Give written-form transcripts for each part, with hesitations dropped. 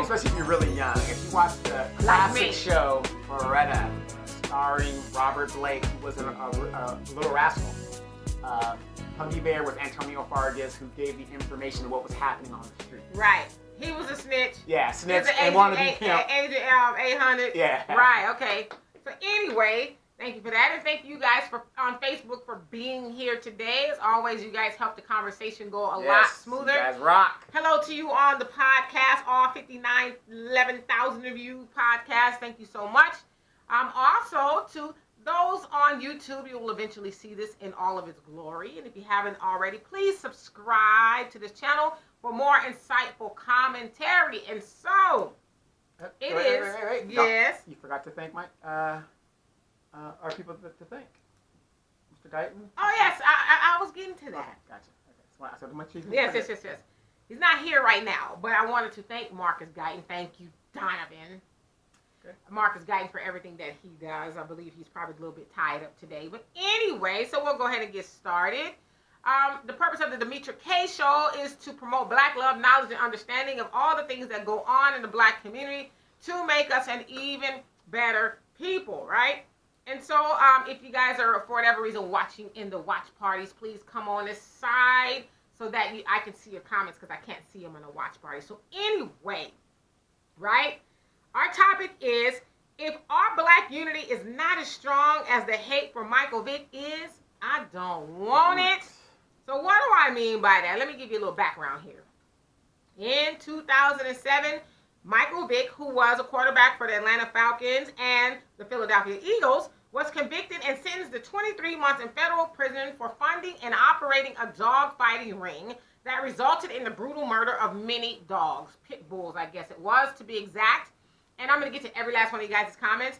Especially if you're really young. If you watch the classic show Loretta, starring Robert Blake, who was a little rascal. Huggy Bear was Antonio Fargas, who gave the information of what was happening on the street. Right. He was a snitch. Yeah, snitch and wanted to be pimp. Agent 800. Yeah. Right. Okay. So anyway, thank you for that, and thank you guys on Facebook for being here today. As always, you guys help the conversation go a lot smoother. You guys rock. Hello to you on the podcast, all 11,000 of you podcast. Thank you so much. Also to those on YouTube, you will eventually see this in all of its glory. And if you haven't already, please subscribe to this channel for more insightful commentary. And so, wait. Yes. No, you forgot to thank our people to thank. Mr. Guyton? Oh, yes. I was getting to that. Okay, gotcha. Okay. So much yes. He's not here right now, but I wanted to thank Marcus Guyton. Thank you, Donovan. Okay. Marcus Guyton for everything that he does. I believe he's probably a little bit tied up today. But anyway, so we'll go ahead and get started. The purpose of the Demetra K Show is to promote Black love, knowledge, and understanding of all the things that go on in the Black community to make us an even better people, right? And so if you guys are, for whatever reason, watching in the watch parties, please come on this side so that I can see your comments, because I can't see them in a watch party. So anyway, right? Our topic is, if our Black unity is not as strong as the hate for Michael Vick is, I don't want it. So what do I mean by that? Let me give you a little background here. In 2007, Michael Vick, who was a quarterback for the Atlanta Falcons and the Philadelphia Eagles, was convicted and sentenced to 23 months in federal prison for funding and operating a dog-fighting ring that resulted in the brutal murder of many dogs, pit bulls, I guess it was, to be exact. And I'm going to get to every last one of you guys' comments.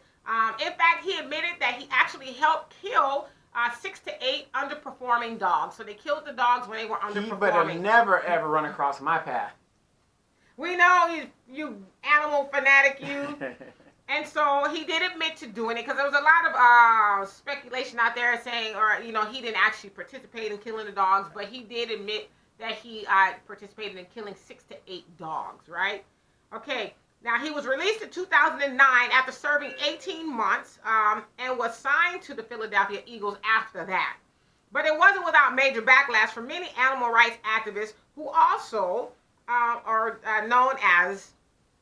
In fact, he admitted that he actually helped kill 6 to 8 underperforming dogs. So they killed the dogs when they were underperforming. He better never, ever run across my path. We know you animal fanatic, you. And so he did admit to doing it, because there was a lot of speculation out there saying, he didn't actually participate in killing the dogs, but he did admit that he participated in killing 6 to 8 dogs, right? Okay. Now, he was released in 2009 after serving 18 months and was signed to the Philadelphia Eagles after that. But it wasn't without major backlash from many animal rights activists who also are known as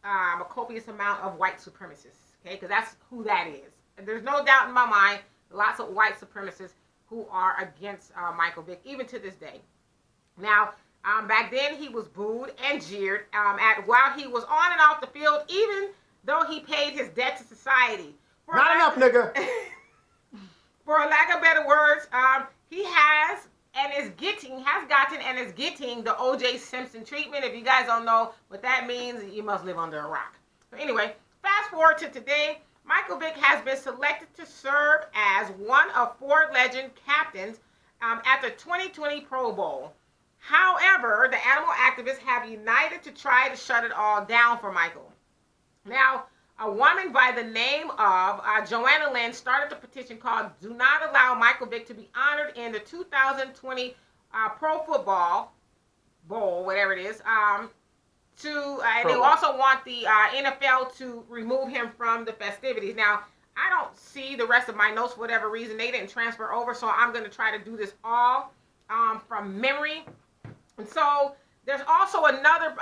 a copious amount of white supremacists, okay? Because that's who that is. And there's no doubt in my mind, lots of white supremacists who are against Michael Vick, even to this day. Now, back then, he was booed and jeered while he was on and off the field, even though he paid his debt to society. Not enough, nigga. For lack of better words, he has gotten and is getting the O.J. Simpson treatment. If you guys don't know what that means, you must live under a rock. So anyway, fast forward to today, Michael Vick has been selected to serve as one of 4 legend captains at the 2020 Pro Bowl. However, the animal activists have united to try to shut it all down for Michael. Now, a woman by the name of Joanna Lynn started the petition called "Do Not Allow Michael Vick to be Honored in the 2020 Pro Football Bowl," whatever it is. They also want the NFL to remove him from the festivities. Now, I don't see the rest of my notes for whatever reason. They didn't transfer over, so I'm going to try to do this all from memory. And so there's also another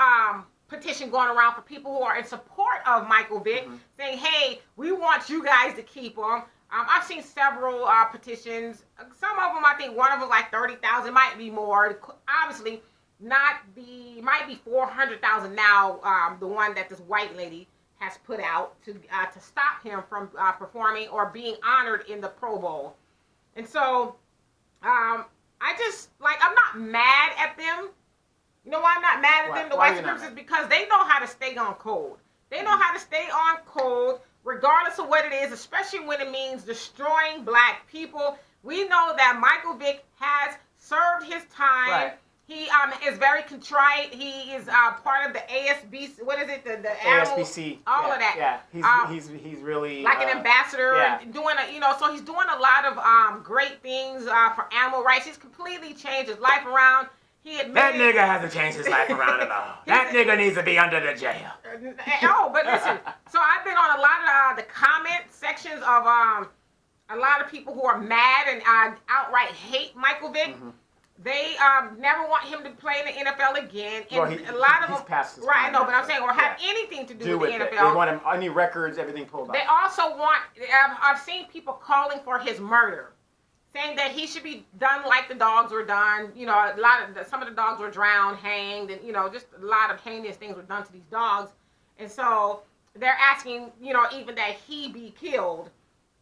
petition going around for people who are in support of Michael Vick, saying, hey, we want you guys to keep him. I've seen several petitions. Some of them, I think one of them like 30,000, might be more. Obviously, might be 400,000 now, the one that this white lady has put out to stop him from performing or being honored in the Pro Bowl. And so, I'm not mad at them. You know why I'm not mad at them, the white supremacists? Because they know how to stay on code. They know how to stay on code regardless of what it is, especially when it means destroying black people. We know that Michael Vick has served his time. Right. He is very contrite. He is part of the ASBC. What is it? The ASBC. All of that. Yeah. He's really like an ambassador. Yeah. Doing so he's doing a lot of great things for animal rights. He's completely changed his life around. That nigga hasn't changed his life around at all. That nigga needs to be under the jail. Oh, but listen. So I've been on a lot of the comment sections of a lot of people who are mad and outright hate Michael Vick. Mm-hmm. They never want him to play in the NFL again. And well, a lot of them, passed his right? No, but I'm saying, or have anything to do with the NFL. They want him, any records, everything pulled off. They also want. I've seen people calling for his murder, saying that he should be done like the dogs were done. You know, some of the dogs were drowned, hanged, and just a lot of heinous things were done to these dogs. And so they're asking, even that he be killed.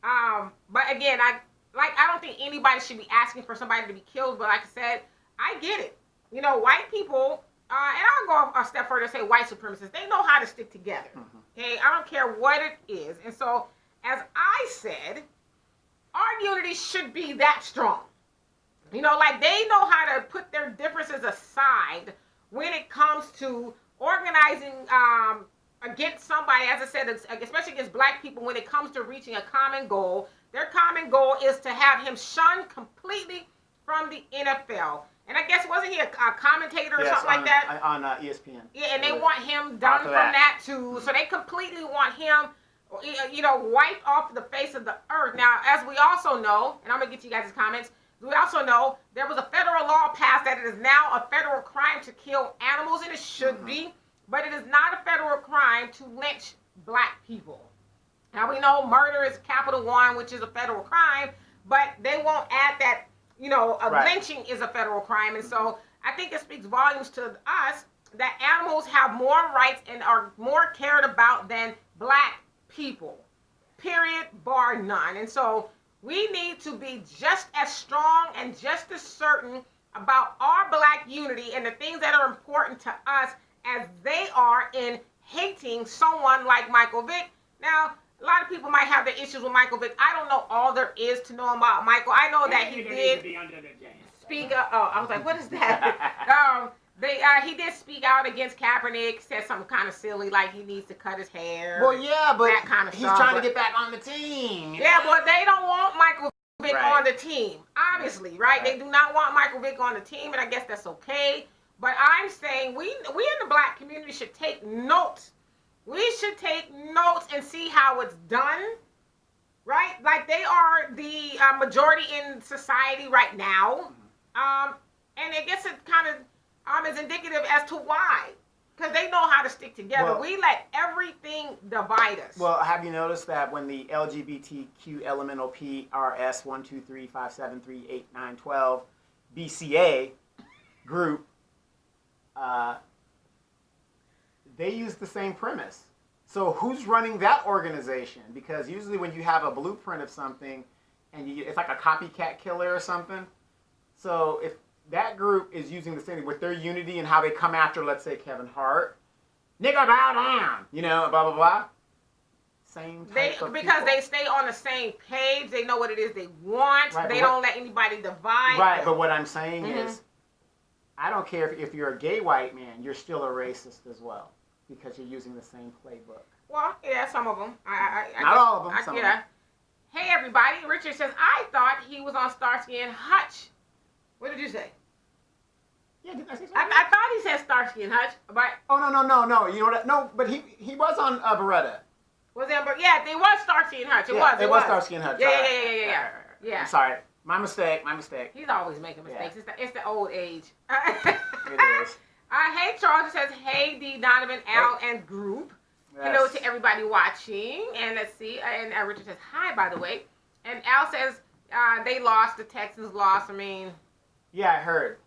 But again, I don't think anybody should be asking for somebody to be killed, but like I said, I get it. White people, and I'll go a step further and say white supremacists, they know how to stick together. Mm-hmm. Okay, I don't care what it is. And so, as I said, our unity should be that strong. They know how to put their differences aside when it comes to organizing against somebody, as I said, especially against black people, when it comes to reaching a common goal. Their common goal is to have him shunned completely from the NFL. And I guess, wasn't he a commentator or something like that? On ESPN. Yeah, and they want him done from that too. So they completely want him, wiped off the face of the earth. Now, as we also know, and I'm going to get you guys' comments, we also know there was a federal law passed that it is now a federal crime to kill animals, and it should be, but it is not a federal crime to lynch black people. Now, we know murder is capital 1, which is a federal crime, but they won't add that, lynching is a federal crime. And so I think it speaks volumes to us that animals have more rights and are more cared about than black people, period, bar none. And so we need to be just as strong and just as certain about our black unity and the things that are important to us as they are in hating someone like Michael Vick. Now, a lot of people might have their issues with Michael Vick. I don't know all there is to know about Michael. I know that he did speak up. Oh, I was like, what is that? He did speak out against Kaepernick, said something kind of silly, like he needs to cut his hair. Well, yeah, but that kind of he's trying to get back on the team. Yeah, but they don't want Michael Vick on the team, obviously, right? They do not want Michael Vick on the team, and I guess that's okay. But I'm saying we in the black community should take notes. We should take notes and see how it's done, right? Like they are the majority in society right now. And I guess it kind of is indicative as to why. Because they know how to stick together. Well, we let everything divide us. Well, have you noticed that when the LGBTQ elemental PRS 1, 2, 3, 5, 7, 3, 8, 9, 12 BCA group, they use the same premise. So who's running that organization? Because usually when you have a blueprint of something, and it's like a copycat killer or something. So if that group is using the same with their unity and how they come after, let's say, Kevin Hart, nigga bow down, blah, blah, blah. Same type of because people. They stay on the same page. They know what it is they want. Right, they don't let anybody divide. Right, but what I'm saying is, I don't care if you're a gay white man, you're still a racist as well. Because you're using the same playbook. Well, yeah, some of them. Not all of them. Some of them. Hey, everybody. Richard says, I thought he was on Starsky and Hutch. What did you say? Yeah, didn't I say something? I thought he said Starsky and Hutch, but... Oh, no. You know what? No, but he was on Beretta. Was it? Yeah, they was Starsky and Hutch. It was Starsky and Hutch. Yeah. I'm sorry. My mistake. He's always making mistakes. Yeah. It's the old age. It is. Hey, Charles says, hey, D. Donovan, Al, and group. Yes. Hello to everybody watching. And let's see. And Richard says, hi, by the way. And Al says, they lost. The Texans lost. I mean. Yeah, I heard.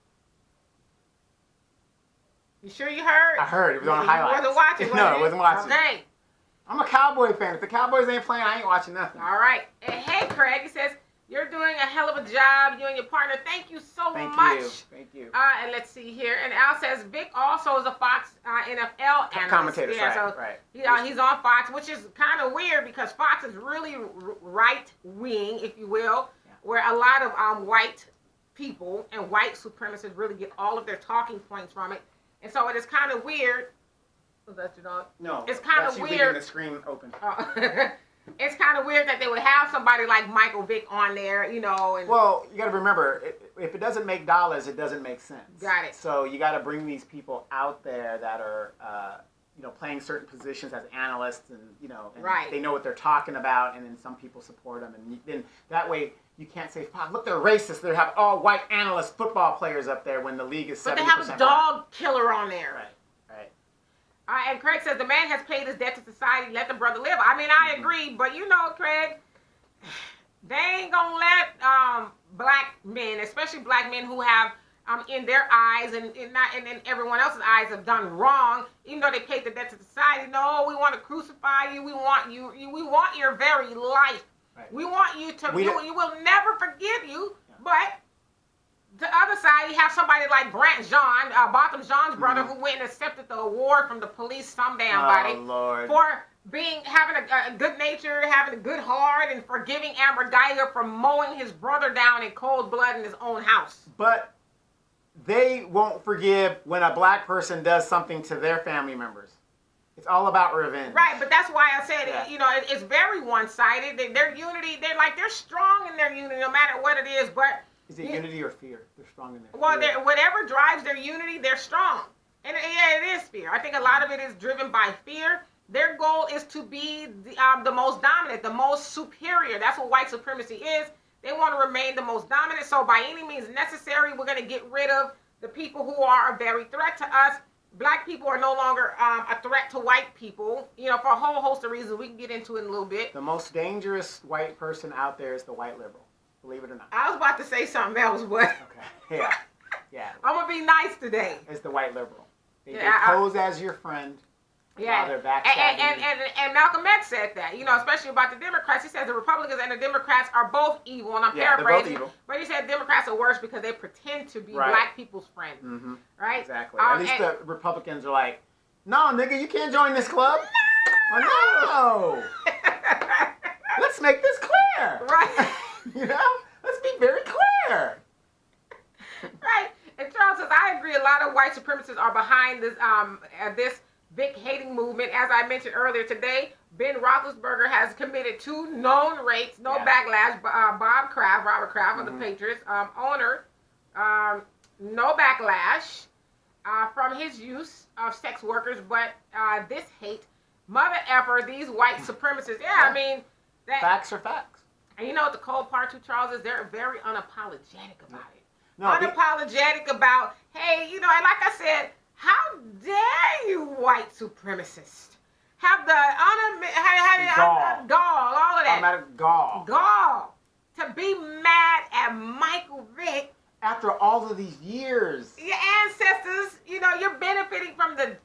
You sure you heard? I heard. It was on highlights. You wasn't watching, No, I wasn't watching. Okay. I'm a Cowboy fan. If the Cowboys ain't playing, I ain't watching nothing. All right. And hey, Craig, he says, You're doing a hell of a job, you and your partner. Thank you so much. Thank you. And let's see here. And Al says Vick also is a Fox NFL analyst. Commentator, yeah, right. He's on Fox, which is kind of weird because Fox is really right-wing, if you will, where a lot of white people and white supremacists really get all of their talking points from it. And so it is kind of weird. Was that your dog? No. It's kind of weird. The screen open. It's kind of weird that they would have somebody like Michael Vick on there, you know. And well, you got to remember, if it doesn't make dollars, it doesn't make sense. Got it. So you got to bring these people out there that are, playing certain positions as analysts, and right. They know what they're talking about, and then some people support them, and then that way you can't say, "Look, they're racist. They have all white analyst football players up there when the league is 70%." But they have a dog killer on there. Right. And Craig says the man has paid his debt to society. Let the brother live. I mean, I agree, but Craig, they ain't gonna let black men, especially black men who have in their eyes and in everyone else's eyes have done wrong, even though they paid the debt to society. No, we want to crucify you. We want you. We want your very life. Right. We want you to. We will never forgive you, but. The other side, you have somebody like Brant Jean, Botham Jean's brother, who went and accepted the award from the police, some damn body, for having a good nature, having a good heart, and forgiving Amber Geiger for mowing his brother down in cold blood in his own house. But they won't forgive when a black person does something to their family members. It's all about revenge. Right, but that's why I said, it's very one-sided. Their unity, they're strong in their unity, no matter what it is, but... Is it unity or fear? They're strong in their fear. Well, whatever drives their unity, they're strong. And it is fear. I think a lot of it is driven by fear. Their goal is to be the most dominant, the most superior. That's what white supremacy is. They want to remain the most dominant. So by any means necessary, we're going to get rid of the people who are a very threat to us. Black people are no longer a threat to white people, for a whole host of reasons. We can get into it in a little bit. The most dangerous white person out there is the white liberal. Believe it or not. I was about to say something else, but... Okay. Yeah. I'm going to be nice today. It's the white liberal. They pose as your friend. Yeah. They're backstabbing and Malcolm X said that, especially about the Democrats. He says the Republicans and the Democrats are both evil, and I'm paraphrasing. They're both evil. But he said Democrats are worse because they pretend to be black people's friends. Mm-hmm. Right? Exactly. At least the Republicans are like, no, nigga, you can't join this club. No. Let's make this clear. Right. Let's be very clear. Right. And Charles says, I agree. A lot of white supremacists are behind this Vick hating movement. As I mentioned earlier today, Ben Roethlisberger has committed 2 known rapes, backlash. Robert Kraft of the Patriots, owner, no backlash from his use of sex workers, but this hate, mother effer, these white supremacists. I mean, facts are facts. And you know what the cold part to Charles is? They're very unapologetic about it. Unapologetic about, hey, and like I said, how dare you white supremacists have the gall, all of that. Automatic gall. Gall. To be mad at Michael Vick. After all of these years. Your ancestors, you're benefiting from the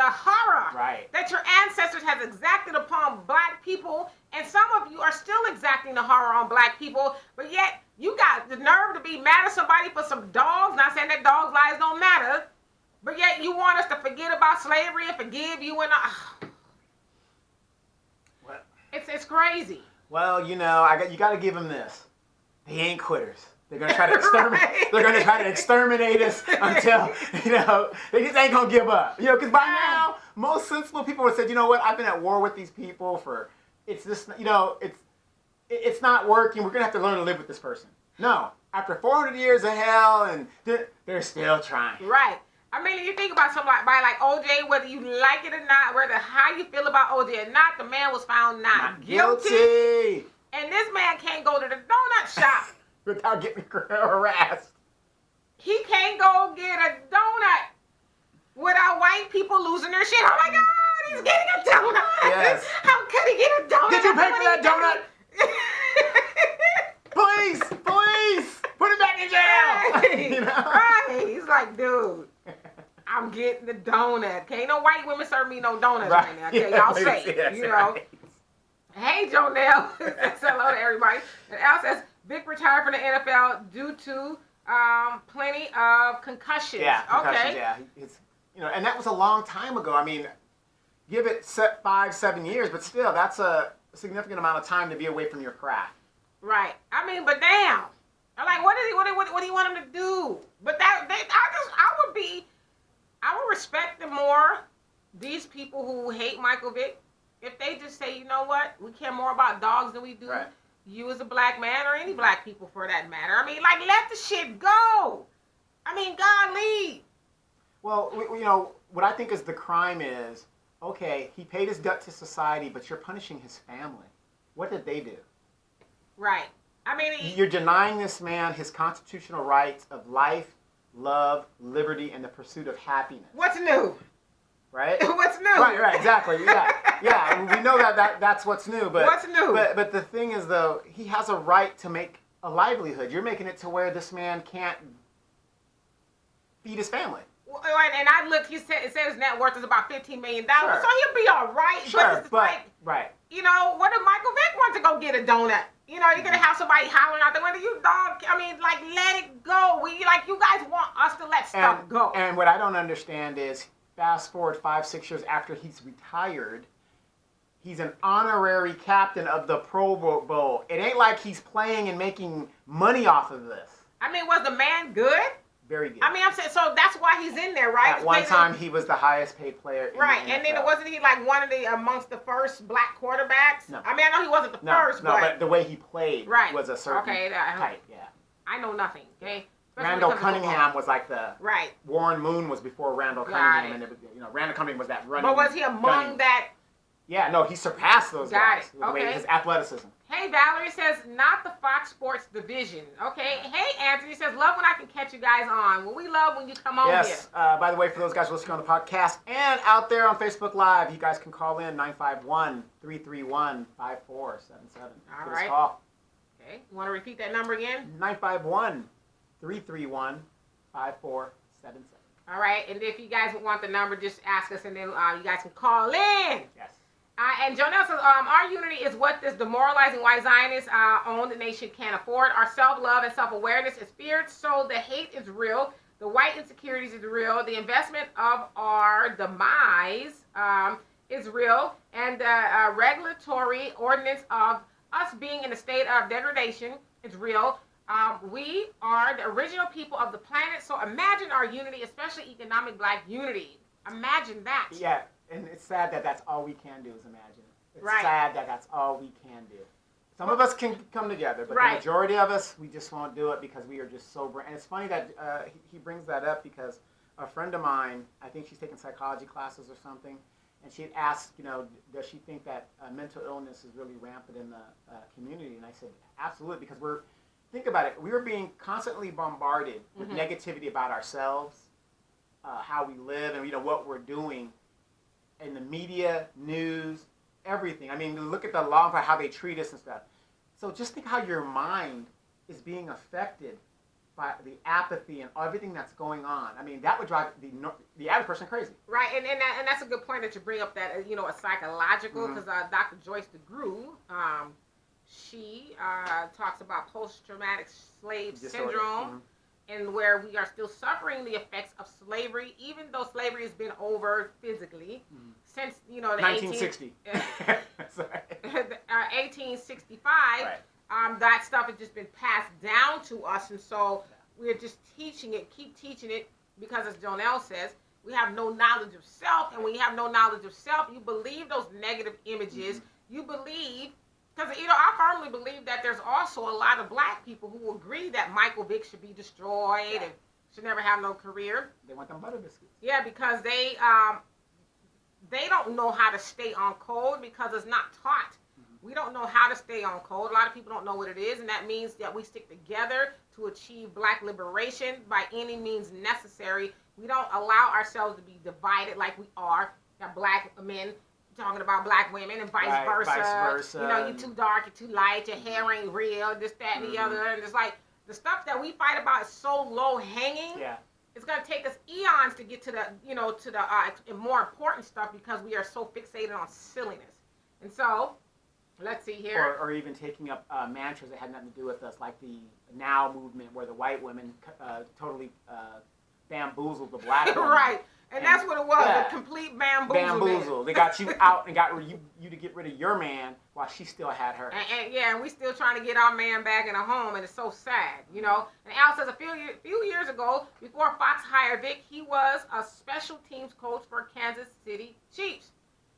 horror that your ancestors has exacted upon black people, and some of you are still exacting the horror on black people, but yet you got the nerve to be mad at somebody for some dogs. Not saying that dogs' lives don't matter, but yet you want us to forget about slavery and forgive you and it's crazy. Well, you got to give them this. They ain't quitters. They're gonna try to exterminate. They're gonna try to exterminate us until they just ain't gonna give up. Because by now most sensible people would say, you know what? I've been at war with these people for. It's just it's not working. We're gonna have to learn to live with this person. No, after 400 years of hell, and they're still trying. Right. I mean, you think about somebody like OJ, whether you like it or not, whether how you feel about OJ or not, the man was found not guilty. And this man can't go to the donut shop. Without getting harassed. He can't go get a donut without white people losing their shit. Oh my God, he's getting a donut. Yes. How could he get a donut? Did you pay for that donut? Police! Put him back in jail! Right. He's like, dude, I'm getting the donut. Can't no white women serve me no donuts right now. Okay, y'all say, Hey, Jonelle. Say hello to everybody. And Al says, Vick retired from the NFL due to plenty of concussions. Yeah, concussions, okay. yeah. And that was a long time ago. I mean, give it 5-7 years, but still, that's a significant amount of time to be away from your craft. Right. I mean, but damn. I'm like, what do you want him to do? But I would respect them more, these people who hate Michael Vick, if they just say, you know what, we care more about dogs than we do you as a black man or any black people for that matter. I mean, like, let the shit go. I mean, golly. Well, what I think is the crime is, okay, he paid his debt to society, but you're punishing his family. What did they do? Right. I mean, you're denying this man his constitutional rights of life, love, liberty, and the pursuit of happiness. What's new? Right? What's new? Right, exactly. Yeah. We know that's what's new. But what's new? But the thing is, though, he has a right to make a livelihood. You're making it to where this man can't feed his family. And I looked. It said his net worth is about $15 million. Sure. So he'll be all right. Sure, but right. What if Michael Vick wants to go get a donut? You're gonna have somebody hollering out the window. You dog. I mean, like, let it go. You guys want us to let stuff go. And what I don't understand is, fast forward 5-6 years after he's retired, he's an honorary captain of the Pro Bowl. It ain't like he's playing and making money off of this. I mean, was the man good? Very good. I mean, I'm saying, so that's why he's in there, right? At one time, he was the highest paid player in the NFL. And then wasn't he like one of amongst the first black quarterbacks? No. I mean, I know he wasn't the first, but the way he played was a certain type, I know nothing, okay? Randall Cunningham was like the... Right. Warren Moon was before Randall Cunningham, and it was, Randall Cunningham was that running... But was he among that... Yeah, no, he surpassed those guys. Got it, okay. His athleticism. Hey, Valerie says, not the Fox Sports division. Okay. Hey, Anthony says, love when I can catch you guys on. Well, we love when you come on here. Yes. By the way, for those guys listening on the podcast and out there on Facebook Live, you guys can call in 951-331-5477. All right. Call. Okay. You want to repeat that number again? 951-331-5477. All right. And if you guys want the number, just ask us, and then you guys can call in. Yes. And Jonelle says, our unity is what this demoralizing white Zionist owned nation can't afford. Our self-love and self-awareness is feared, so the hate is real. The white insecurities is real. The investment of our demise is real. And the regulatory ordinance of us being in a state of degradation is real. We are the original people of the planet, so imagine our unity, especially economic black unity. Imagine that. Yeah. And it's sad that that's all we can do is imagine it. It's right. sad that that's all we can do. Some of us can come together, but the majority of us, we just won't do it because we are just so... And it's funny that he brings that up because a friend of mine, I think she's taking psychology classes or something, and she had asked, does she think that mental illness is really rampant in the community? And I said, absolutely, because think about it, we are being constantly bombarded with negativity about ourselves, how we live, and what we're doing. In the media, news, everything. I mean, look at the law enforcement, how they treat us and stuff. So just think how your mind is being affected by the apathy and everything that's going on. I mean, that would drive the average person crazy. Right, and that's a good point that you bring up, that, a psychological, because Dr. Joyce DeGruy, she talks about post-traumatic slave syndrome, and where we are still suffering the effects of slavery, even though slavery has been over physically since, the 1960. 1865. Right. That stuff has just been passed down to us, and so we're just teaching it, keep teaching it, because as Jonelle says, we have no knowledge of self, and when you have no knowledge of self, you believe those negative images. You believe... Because, I firmly believe that there's also a lot of black people who agree that Michael Vick should be destroyed and should never have no career. They want them butter biscuits. Yeah, because they don't know how to stay on code because it's not taught. We don't know how to stay on code. A lot of people don't know what it is, and that means that we stick together to achieve black liberation by any means necessary. We don't allow ourselves to be divided like we are, that black men talking about black women and vice versa. You too dark, you too light, your hair ain't real, this, that, and the other. And it's like the stuff that we fight about is so low hanging. Yeah. It's gonna take us eons to get to the to the more important stuff because we are so fixated on silliness. And so Let's see here. Or even taking up mantras that had nothing to do with us, like the Now movement, where the white women totally bamboozled the black women. Right. And that's what it was, a complete bamboozle. They got you out and got you to get rid of your man while she still had her. And we still trying to get our man back in a home, and it's so sad, you know. And Al says a few years ago, before Fox hired Vick, he was a special teams coach for Kansas City Chiefs.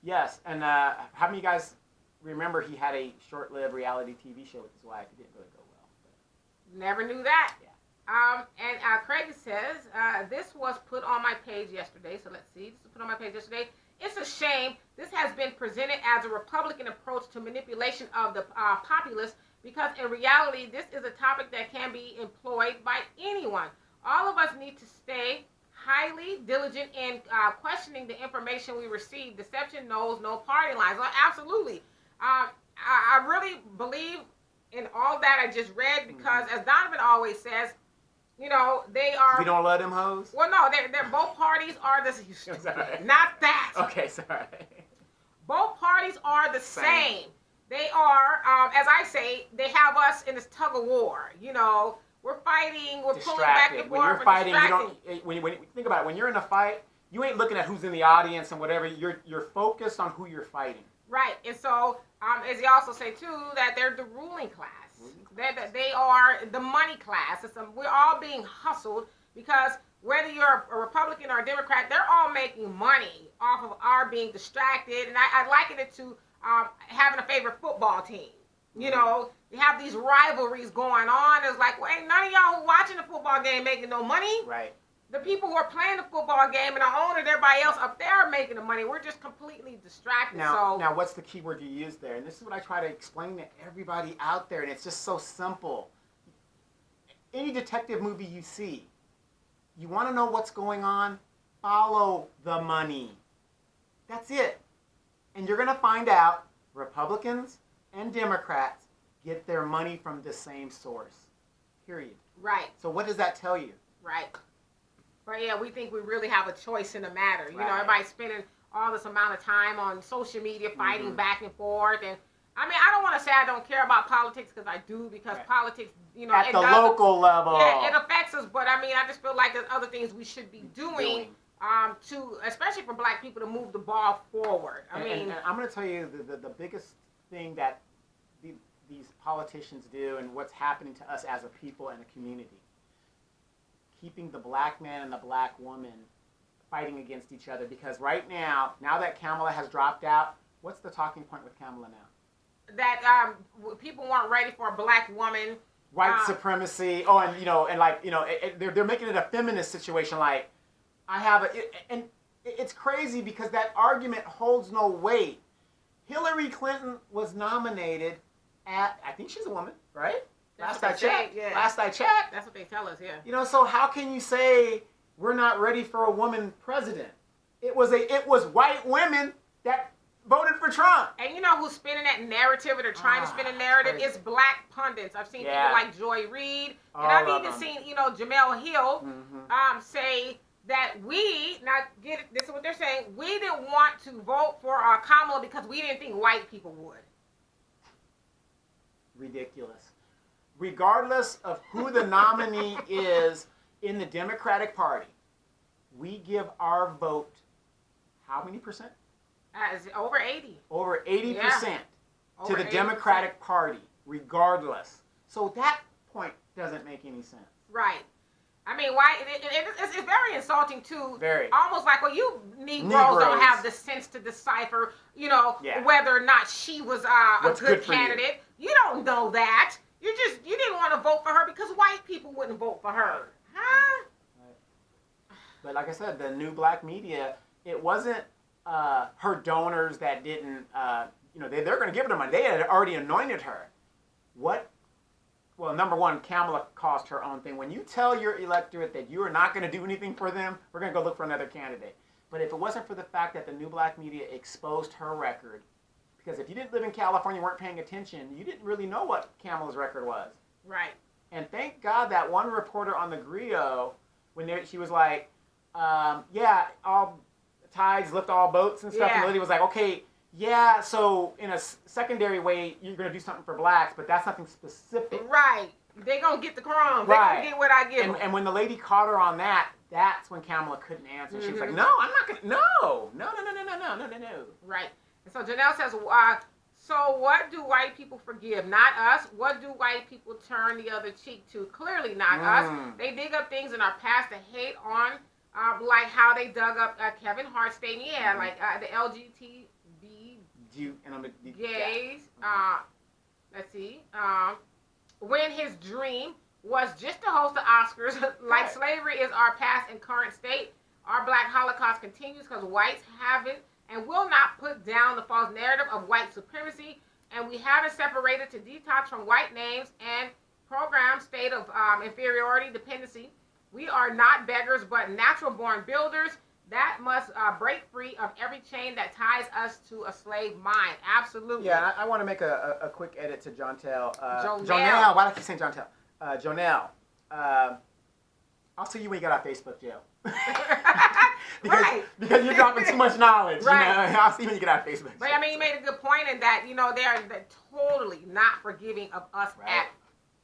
Yes, and how many of you guys remember he had a short-lived reality TV show with his wife? It didn't really go well. But... Never knew that. Yeah. And Craig says, this was put on my page yesterday. So let's see. This was put on my page yesterday. It's a shame this has been presented as a Republican approach to manipulation of the populace, because in reality, this is a topic that can be employed by anyone. All of us need to stay highly diligent in questioning the information we receive. Deception knows no party lines. Well, absolutely. I really believe in all that I just read, because as Donovan always says, you know, they are... You don't love them hoes? Well, no, they're both parties are the... Not that. Okay, sorry. Both parties are the same. They are, as I say, they have us in this tug of war. You know, we're fighting, we're pulling back and forth. When you're fighting, you don't... When you think about it, when you're in a fight, you ain't looking at who's in the audience and whatever. You're focused on who you're fighting. Right, and so, as you also say, too, that they're the ruling class. They are the money class. We're all being hustled, because whether you're a Republican or a Democrat, they're all making money off of our being distracted. And I liken it to having a favorite football team. You know, you have these rivalries going on. It's like, well, ain't none of y'all who watching the football game making no money. Right. The people who are playing the football game and the owner and everybody else up there are making the money. We're just completely distracted. Now, what's the key word you use there? And this is what I try to explain to everybody out there, and it's just so simple. Any detective movie you see, you want to know what's going on? Follow the money. That's it. And you're going to find out Republicans and Democrats get their money from the same source. Period. Right. So what does that tell you? Right. But yeah, we think we really have a choice in the matter. You know, everybody's spending all this amount of time on social media fighting back and forth. And I mean, I don't want to say I don't care about politics, because I do, because politics, you know, at the local level. Yeah, it affects us. But I mean, I just feel like there's other things we should be doing to, especially for black people, to move the ball forward. I mean, and I'm going to tell you the biggest thing that these politicians do, and what's happening to us as a people and a community. Keeping the black man and the black woman fighting against each other, because right now that Kamala has dropped out, what's the talking point with Kamala now? That people weren't ready for a black woman. White supremacy. Oh, and they're making it a feminist situation. Like, and it's crazy, because that argument holds no weight. Hillary Clinton was nominated at, I think she's a woman, right? Last I checked. That's what they tell us, yeah. You know, so how can you say we're not ready for a woman president? It was white women that voted for Trump. And you know who's spinning that narrative, or they're trying to spin a narrative? It's black pundits. I've seen people like Joy Reid, and I've even seen, Jamel Hill say that this is what they're saying, we didn't want to vote for Kamala because we didn't think white people would. Ridiculous. Regardless of who the nominee is in the Democratic Party, we give our vote, how many percent? Over 80. Over 80% to the Democratic Party, regardless. So that point doesn't make any sense. Right. I mean, why? It's very insulting, too. Very. Almost like, well, you Negroes don't have the sense to decipher, whether or not she was a good candidate. You don't know that. You didn't want to vote for her because white people wouldn't vote for her. Huh? Right. But like I said, the new black media, it wasn't her donors that didn't, they're going to give her the money. They had already anointed her. Well, number one, Kamala caused her own thing. When you tell your electorate that you are not going to do anything for them, we're going to go look for another candidate. But if it wasn't for the fact that the new black media exposed her record, because if you didn't live in California and weren't paying attention, you didn't really know what Kamala's record was. Right. And thank God that one reporter on the Griot, she was like, all tides lift all boats and stuff. Yeah. And the lady was like, okay, Yeah, so in a secondary way, you're going to do something for blacks, but that's nothing specific. Right. They going to get the crumbs. Right. They going to get what I give them. And when the lady caught her on that, that's when Kamala couldn't answer. She was like, no, I'm not going to, no. Right. And so Janelle says, so what do white people forgive? Not us. What do white people turn the other cheek to? Clearly not us. They dig up things in our past to hate on, like how they dug up Kevin Hart's statement. Yeah, like the LGTB gays. Let's see. When his dream was just to host the Oscars, like slavery is our past and current state, our black Holocaust continues because whites haven't and will not put down the false narrative of white supremacy, and we haven't separated to detox from white names and program state of inferiority dependency. We are not beggars, but natural-born builders that must break free of every chain that ties us to a slave mind. Absolutely. Yeah, I want to make a quick edit to Jontel. Jonelle. Why do I keep saying Jontel? Jonelle. I'll see you when you get out of Facebook jail. because you're dropping too much knowledge. Right. You know? I'll see you when you get out of Facebook. But I mean, you made a good point in that, they're totally not forgiving of us at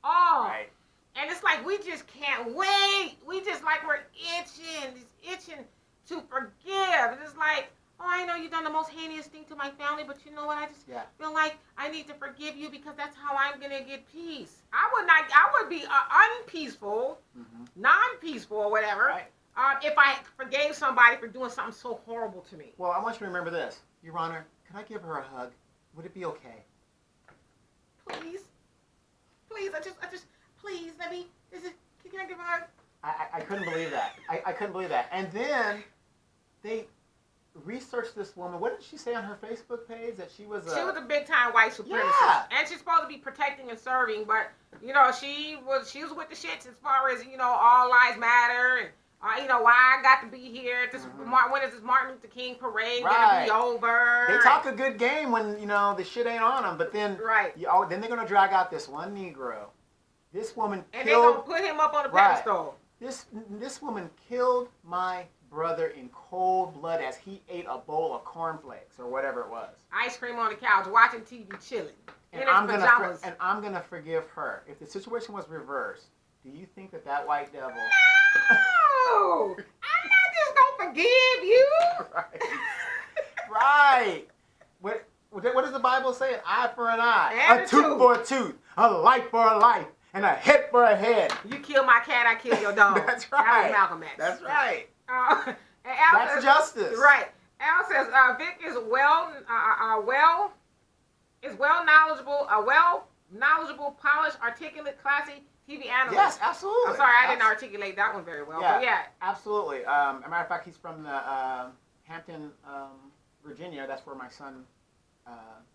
all. Right. And it's like, we just can't wait. We just like, we're itching to forgive. It's like, oh, I know you've done the most heinous thing to my family, but you know what? I just feel like I need to forgive you because that's how I'm going to get peace. I would be unpeaceful, non-peaceful or whatever, if I forgave somebody for doing something so horrible to me. Well, I want you to remember this. Your Honor, can I give her a hug? Would it be okay? Please, please, let me, can I give her a hug? I couldn't believe that. I couldn't believe that. And then they researched this woman. What did she say on her Facebook page? That she was a big time white supremacist. Yeah. And she's supposed to be protecting and serving, but she was with the shits as far as all lives matter and why I got to be here at this when is this Martin Luther King parade gonna be over? They talk a good game when the shit ain't on them, but then then they're gonna drag out this one Negro. This woman and they're gonna put him up on a pedestal. This woman killed my brother in cold blood as he ate a bowl of cornflakes or whatever it was. Ice cream on the couch, watching TV, chilling. And I'm gonna forgive her. If the situation was reversed, do you think that white devil? No, I'm not just gonna forgive you. Right. What does the Bible say? An eye for an eye, and a tooth for a tooth, a life for a life, and a head for a head. You kill my cat, I kill your dog. That's right. That was Malcolm X. That's right. That's says, justice. Right. Al says Vick is well knowledgeable, polished, articulate, classy TV analyst. Yes, absolutely. I'm sorry, I didn't articulate that one very well. Yeah, but yeah. Absolutely. As a matter of fact, he's from the Hampton, Virginia. That's where my son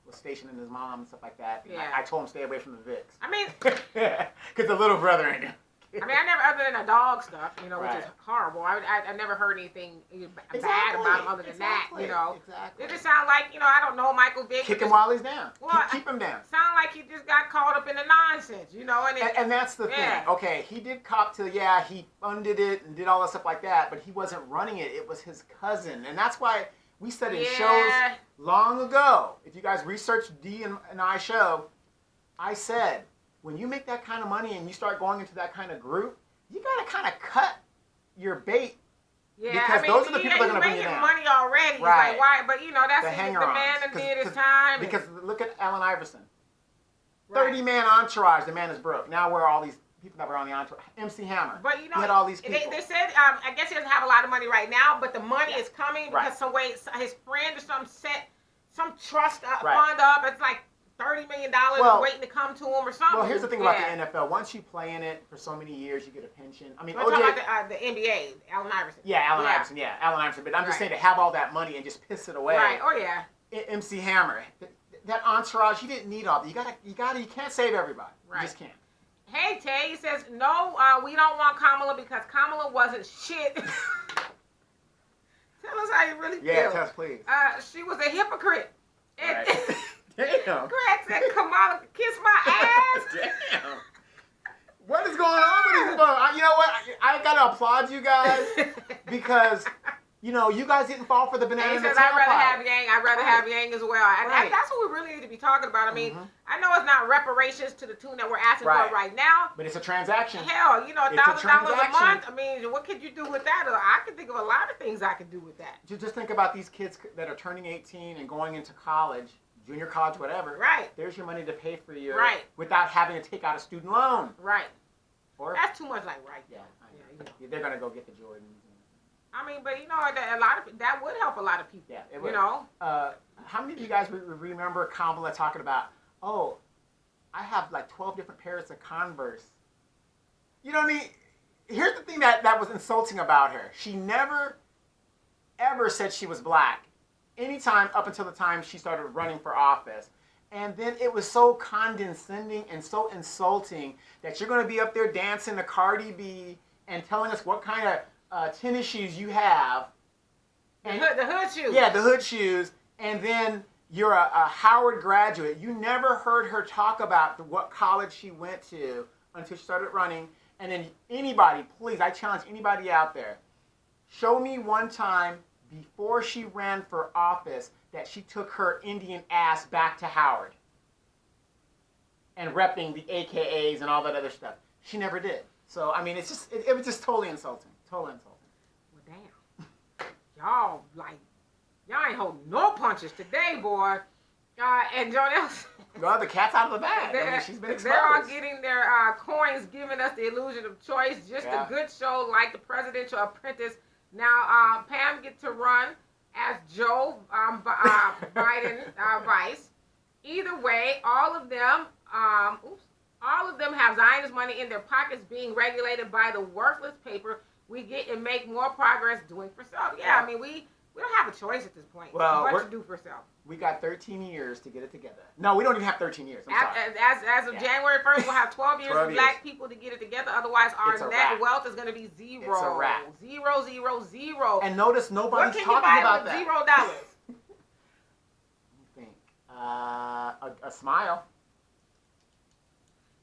was stationed and his mom and stuff like that. And yeah. I told him stay away from the Vicks. I mean, because the little brother ain't. I never, other than the dog stuff, which is horrible. I never heard anything bad about him other than that, Exactly. It just sounds like, I don't know Michael Vick. Kick him while he's down. Well, keep him down. Sound like he just got caught up in the nonsense, And that's the thing. Okay, he did cop to, he funded it and did all that stuff like that, but he wasn't running it. It was his cousin. And that's why we said in shows long ago, if you guys research D and I show, I said, when you make that kind of money and you start going into that kind of group, you got to kind of cut your bait. Yeah, because those are the people that are going to bring you down. Money already. Right. Like, why? But, that's the man that did his time. Because look at Allen Iverson. 30-man entourage, the man is broke. Now where are all these people that were on the entourage? MC Hammer. But, he had all these people. They said, I guess he doesn't have a lot of money right now, but the money is coming because some way his friend or something set some trust fund up. It's like $30 million waiting to come to him or something. Well, here's the thing about the NFL. Once you play in it for so many years, you get a pension. I mean, we're talking about the NBA, Allen Iverson. Yeah, Allen Iverson. But I'm just saying to have all that money and just piss it away. Right. Oh yeah. MC Hammer, that entourage, you didn't need all that. You can't save everybody. Right. You just can't. Hey Tay, he says no. We don't want Kamala because Kamala wasn't shit. Tell us how you really feel. Yeah, tell us please. She was a hypocrite. Right. Damn. Greg said Kamala could kiss my ass. Damn. What is going on with these folks? You know what? I gotta applaud you guys because You know, you guys didn't fall for the banana And in he the says, I'd rather tailpipe. have Yang. I'd rather have Yang as well. And that's what we really need to be talking about. I mean, I know it's not reparations to the tune that we're asking for right now. But it's a transaction. Hell, you know, $1,000 a month. I mean, what could you do with that? I could think of a lot of things I could do with that. Just think about these kids that are turning 18 and going into college, junior college, whatever. Right. There's your money to pay for you. Right. Without having to take out a student loan. Right. Or that's too much like right there. Yeah, you know. They're gonna go get the Jordans. I mean, but you know, that would help a lot of people. Yeah, it would. You know. How many of you guys remember Kamala talking about, oh, I have like 12 different pairs of Converse? You know what I mean? Here's the thing that was insulting about her. She never, ever said she was black. Anytime up until the time she started running for office. And then it was so condescending and so insulting that you're going to be up there dancing to Cardi B and telling us what kind of tennis shoes you have. And the hood shoes. Yeah, the hood shoes. And then you're a Howard graduate. You never heard her talk about what college she went to until she started running. And then anybody, please, I challenge anybody out there, show me one time before she ran for office that she took her Indian ass back to Howard and repping the AKAs and all that other stuff. She never did. So, I mean, it's just, it was just totally insulting. Totally insulting. Well, damn. Y'all ain't holding no punches today, boy. And Jonelle. Well, the cat's out of the bag. I mean, she's been exposed. They're all getting their coins, giving us the illusion of choice. Just a good show like The Presidential Apprentice. Now, Pam gets to run as Joe Biden vice. Either way, all of them have Zionist money in their pockets being regulated by the worthless paper we get and make more progress doing for self. Yeah, I mean, we don't have a choice at this point. Well, what to do for self. We got 13 years to get it together. No, we don't even have 13 years. As of January 1st, we'll have 12 years for black people to get it together. Otherwise, our net wealth is going to be zero. It's a wrap. 0, 0, 0. And notice nobody's talking about that. $0. Let me think. A smile.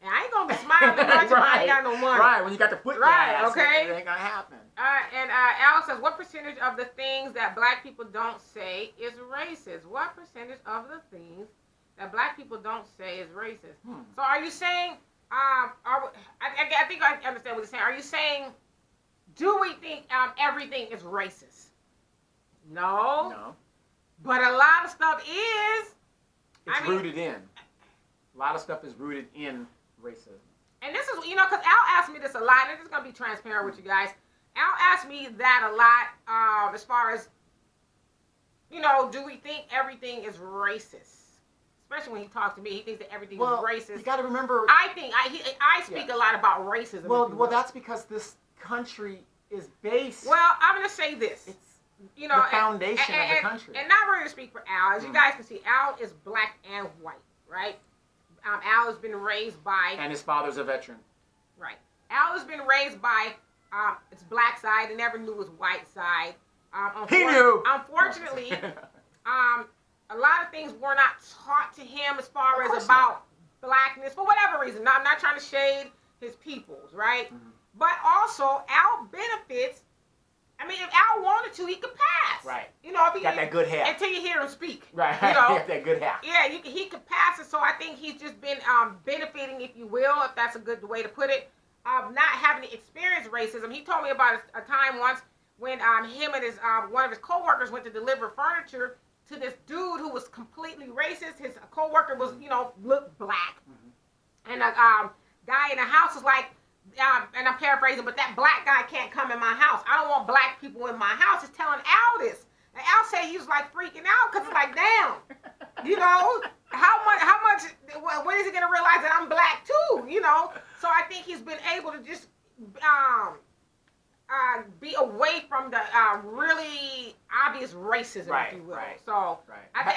And I ain't going to be smiling much if I ain't got no money. Right, when you got the foot gas, okay. It ain't going to happen. And Al says, what percentage of the things that black people don't say is racist? What percentage of the things that black people don't say is racist? So are you saying, I think I understand what you're saying. Are you saying, do we think everything is racist? No. No. But a lot of stuff is. It's rooted in. A lot of stuff is rooted in racism. And this is, because Al asked me this a lot, and it's going to be transparent with you guys. Al asked me that a lot as far as, do we think everything is racist? Especially when he talks to me, he thinks that everything is racist. You got to remember. I speak a lot about racism. Well, that's because this country is based. Well, I'm going to say this. It's the foundation of the country. And not really to speak for Al. As you guys can see, Al is black and white, right? Al has been raised by... And his father's a veteran. Right. Al has been raised by its black side and never knew his white side. He knew! Unfortunately, a lot of things were not taught to him as far as about blackness, for whatever reason. Now, I'm not trying to shade his peoples, right? Mm-hmm. But also, Al benefits... I mean, if Al wanted to, he could pass. Right. If he got that good hair. Until you hear him speak. Right. He got that good hair. Yeah, he could pass it. So I think he's just been benefiting, if you will, if that's a good way to put it, of not having to experience racism. He told me about a time once when him and his one of his coworkers went to deliver furniture to this dude who was completely racist. His coworker was, looked black, and a guy in the house was like. And I'm paraphrasing, but that black guy can't come in my house. I don't want black people in my house. He's telling Al this. And Al said he was like freaking out because it's like, damn, how much, when is he going to realize that I'm black too, So I think he's been able to just be away from the really obvious racism, if you will. Right, so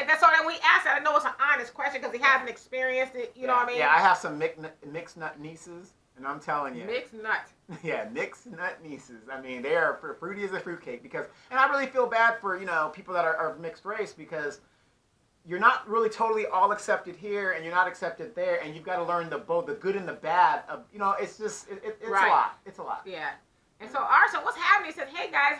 that's all that we asked that. I know it's an honest question because he hasn't experienced it, you know what I mean? Yeah, I have some mixed nut nieces. And I'm telling you. Mixed nut. Yeah, mixed nut nieces. I mean, they are fruity as a fruitcake and I really feel bad for, people that are mixed race because you're not really totally all accepted here and you're not accepted there and you've got to learn both the good and the bad of, it's just, it's a lot. It's a lot. Yeah. And so Arson, what's happening? He said, hey guys,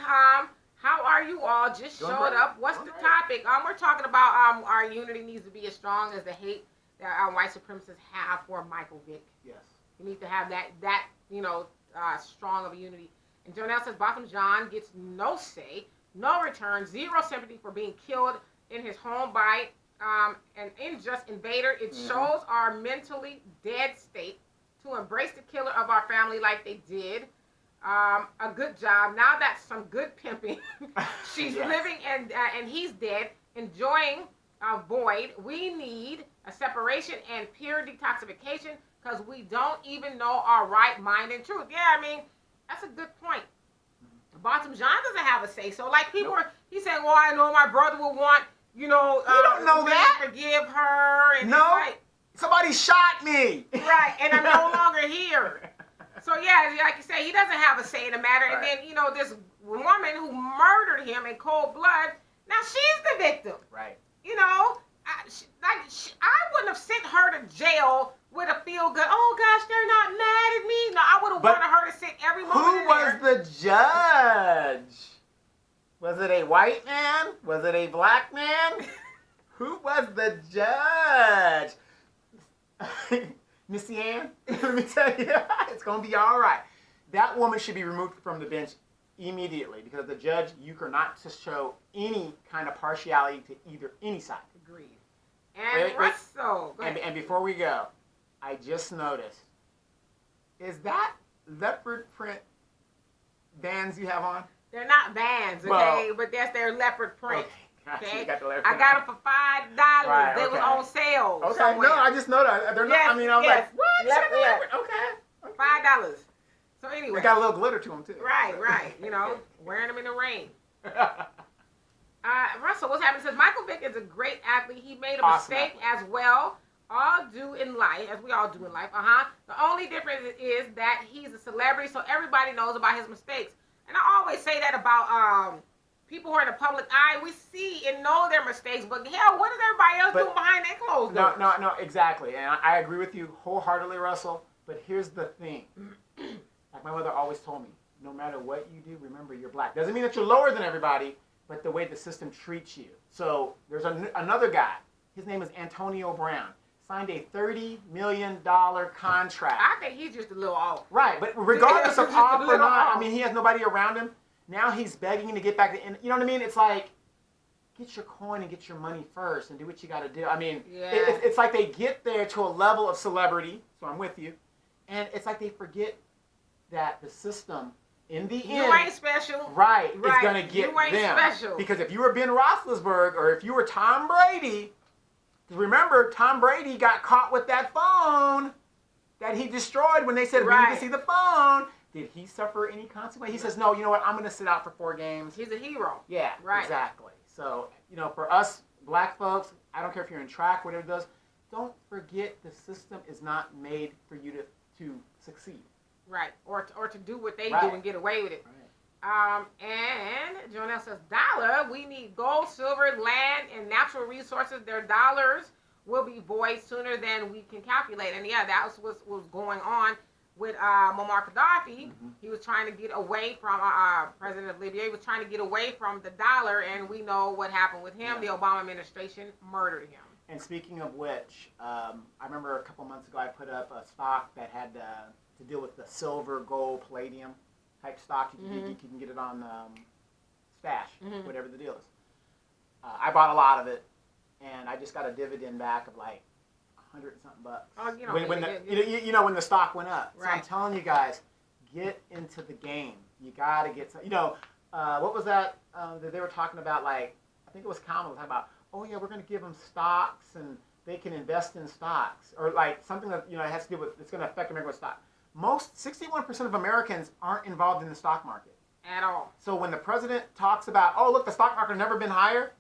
How are you all? Just Doing showed great. up. What's Doing the great. topic? We're talking about our unity needs to be as strong as the hate that white supremacists have for Michael Vick. Yes. You need to have that strong of a unity. And Jonelle says Botham Jean gets no say, no return, zero sympathy for being killed in his home by an unjust invader. It shows our mentally dead state to embrace the killer of our family like they did. A good job. Now that's some good pimping. She's living and he's dead, enjoying a void. We need a separation and pure detoxification because we don't even know our right mind and truth. Yeah, I mean, that's a good point. Botham Jean doesn't have a say. So, like, people are, he's saying, well, I know my brother will want, you don't know that. Forgive her. And no. Like, somebody shot me. Right, and I'm no longer here. So, yeah, like you say, he doesn't have a say in the matter. Right. And then, this woman who murdered him in cold blood, now she's the victim. Right. I wouldn't have sent her to jail with a feel good. Oh gosh, they're not mad at me. No, I would have wanted her to sit every moment. Who was the judge? Was it a white man? Was it a black man? Who was the judge? Missy Ann, let me tell you, it's gonna be all right. That woman should be removed from the bench immediately because the judge, you cannot to show any kind of partiality to either any side. Agreed. And Russell. And before we go, I just noticed, is that leopard print bands you have on? They're not bands, okay? But that's their leopard print. Okay. Okay. I got them for $5. Right, they was on sale. Okay. Somewhere. No, I just know that they're not. I mean, I'm like, what? Leopard. Okay. $5. So anyway, they got a little glitter to them too. Right. Wearing them in the rain. Russell, what's happening? Says Michael Vick is a great athlete. He made a mistake as well. All do in life, as we all do in life. The only difference is that he's a celebrity, so everybody knows about his mistakes. And I always say that about people who are in the public eye. We see and know their mistakes, but hell, what is everybody else doing behind their closed doors? No, exactly. And I agree with you wholeheartedly, Russell. But here's the thing. Like my mother always told me, no matter what you do, remember you're black. Doesn't mean that you're lower than everybody, but the way the system treats you. So there's another guy. His name is Antonio Brown. Signed a $30 million contract. I think he's just a little off. Right, but regardless of off or not, I mean, he has nobody around him. Now he's begging to get back to, you know what I mean? It's like, get your coin and get your money first and do what you got to do. I mean, it's like they get there to a level of celebrity, so I'm with you, and it's like they forget that the system, in the end, you ain't special. Right, it's going to get you ain't them. Special. Because if you were Ben Roethlisberger or if you were Tom Brady, remember, Tom Brady got caught with that phone that he destroyed when they said, we need to see the phone. Did he suffer any consequence? He says, no, you know what? I'm going to sit out for 4 games. He's a hero. Yeah, exactly. So, for us black folks, I don't care if you're in track, whatever it does, don't forget the system is not made for you to succeed. Right. Or to do what they do and get away with it. Right. And Jonelle says, dollar, we need gold, silver, land, and natural resources. Their dollars will be void sooner than we can calculate. And that was what was going on with Muammar Gaddafi. He was trying to get away from President of Libya. He was trying to get away from the dollar, and we know what happened with him. The Obama administration murdered him. And speaking of which, I remember a couple months ago I put up a stock that had to deal with the silver, gold, palladium type stock. You can get it on Stash, whatever the deal is. I bought a lot of it, and I just got a dividend back of like $100 and something bucks. Oh, when the stock went up. Right. So I'm telling you guys, get into the game. You gotta get some. What was that that they were talking about? Like, I think it was Kamala was talking about. Oh yeah, we're gonna give them stocks and they can invest in stocks, or like something that has to do with it's gonna affect American stock. 61% of Americans aren't involved in the stock market at all. So when the president talks about, oh look, the stock market has never been higher,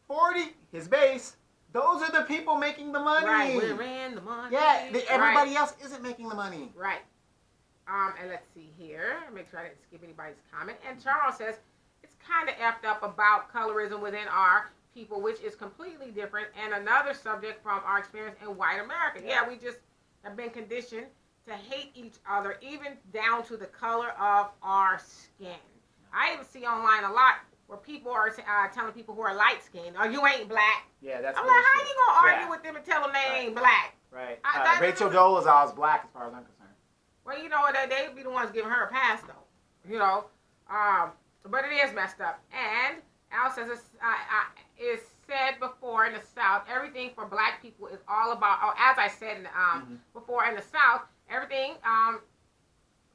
40 his base. Those are the people making the money. Right, we're in the money. Yeah, everybody else isn't making the money. Right. And let's see here. Make sure I didn't skip anybody's comment. And Charles says, it's kind of effed up about colorism within our people, which is completely different and another subject from our experience in white America. Yeah, we just have been conditioned to hate each other, even down to the color of our skin. I even see online a lot where people are telling people who are light skinned, "Oh, you ain't black." Yeah, that's. I'm bullshit. like, how you gonna argue with them and tell them they ain't black? Right. Rachel Dolezal's black as far as I'm concerned. Well, you know what? They be the ones giving her a pass, though. You know, but it is messed up. And Al says it's said before in the South, everything for black people is all about. Oh, as I said before in the South, everything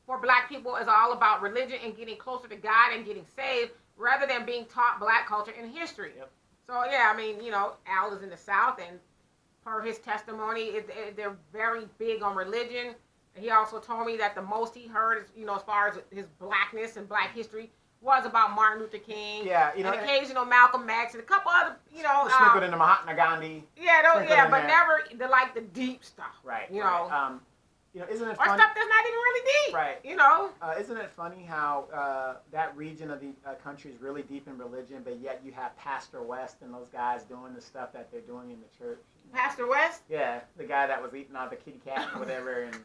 for black people is all about religion and getting closer to God and getting saved, rather than being taught black culture and history. Yep. So yeah, I mean, you know, Al is in the South, and per his testimony, they're very big on religion. He also told me that the most he heard, is, you know, as far as his blackness and black history, was about Martin Luther King. Yeah, you know, and occasional Malcolm X and a couple other, you know, sprinkled into Mahatma Gandhi. Yeah, but never the deep stuff. Right. You know. Right. You know, isn't it or funny? stuff that's not even really deep. Right. You know. Isn't it funny how that region of the country is really deep in religion, but yet you have Pastor West and those guys doing the stuff that they're doing in the church? Pastor West? Yeah, the guy that was eating all the kitty cat or whatever. And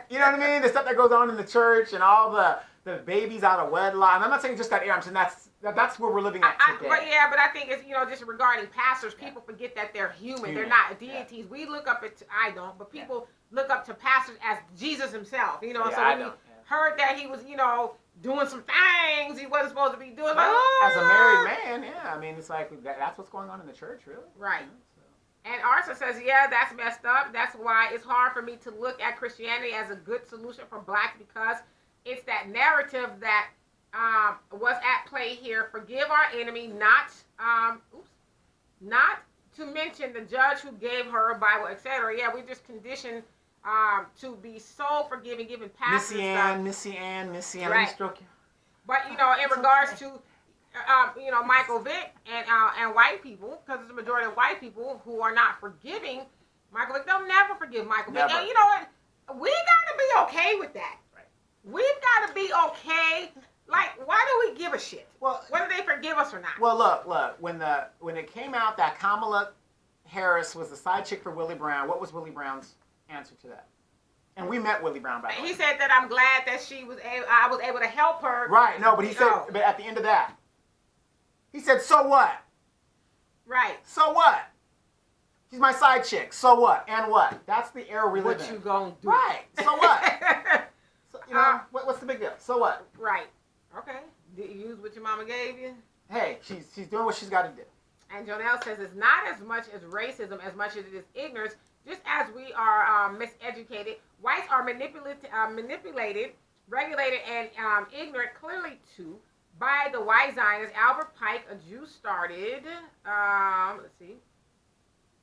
you know what I mean? The stuff that goes on in the church and all the babies out of wedlock. And I'm not saying just that era. I'm saying that's where we're living at today. But I think it's, you know, just regarding pastors, people forget that they're human. They're not deities. We look up at, I don't, but people look up to pastors as Jesus himself. You know, so when you heard that he was, you know, doing some things he wasn't supposed to be doing. Like, as a married man, yeah. I mean, it's like, that's what's going on in the church, really. Right. You know, so. And Arthur says, yeah, that's messed up. That's why it's hard for me to look at Christianity as a good solution for blacks, because it's that narrative that was at play here. Forgive our enemy, not to mention the judge who gave her a Bible, etc. Yeah, we just conditioned to be so forgiving, giving pastors Missy Ann, right. Let me stroke you. But, you know, in regards to, you know, Michael Vick and white people, because it's the majority of white people who are not forgiving Michael Vick, they'll never forgive Michael Vick. And you know what? We got to be okay with that. Right. We've got to be okay. Like, why do we give a shit? Well, whether they forgive us or not. Well, look. When it came out that Kamala Harris was the side chick for Willie Brown, what was Willie Brown's answer to that? And we met Willie Brown, by the way. He said that I'm glad that I was able to help her. Right. No, but he said, but at the end of that, he said, so what? Right. So what? She's my side chick. So what? And what? That's the era we live in. What you gonna do? Right. So what? So, you know, what's the big deal? So what? Right. Okay. Did you use what your mama gave you? Hey, she's doing what she's got to do. And Jonelle says it's not as much as racism as much as it is ignorance. Just as we are miseducated, whites are manipulated, regulated, and ignorant, clearly too, by the white Zionists. Albert Pike, a Jew, started. Let's see.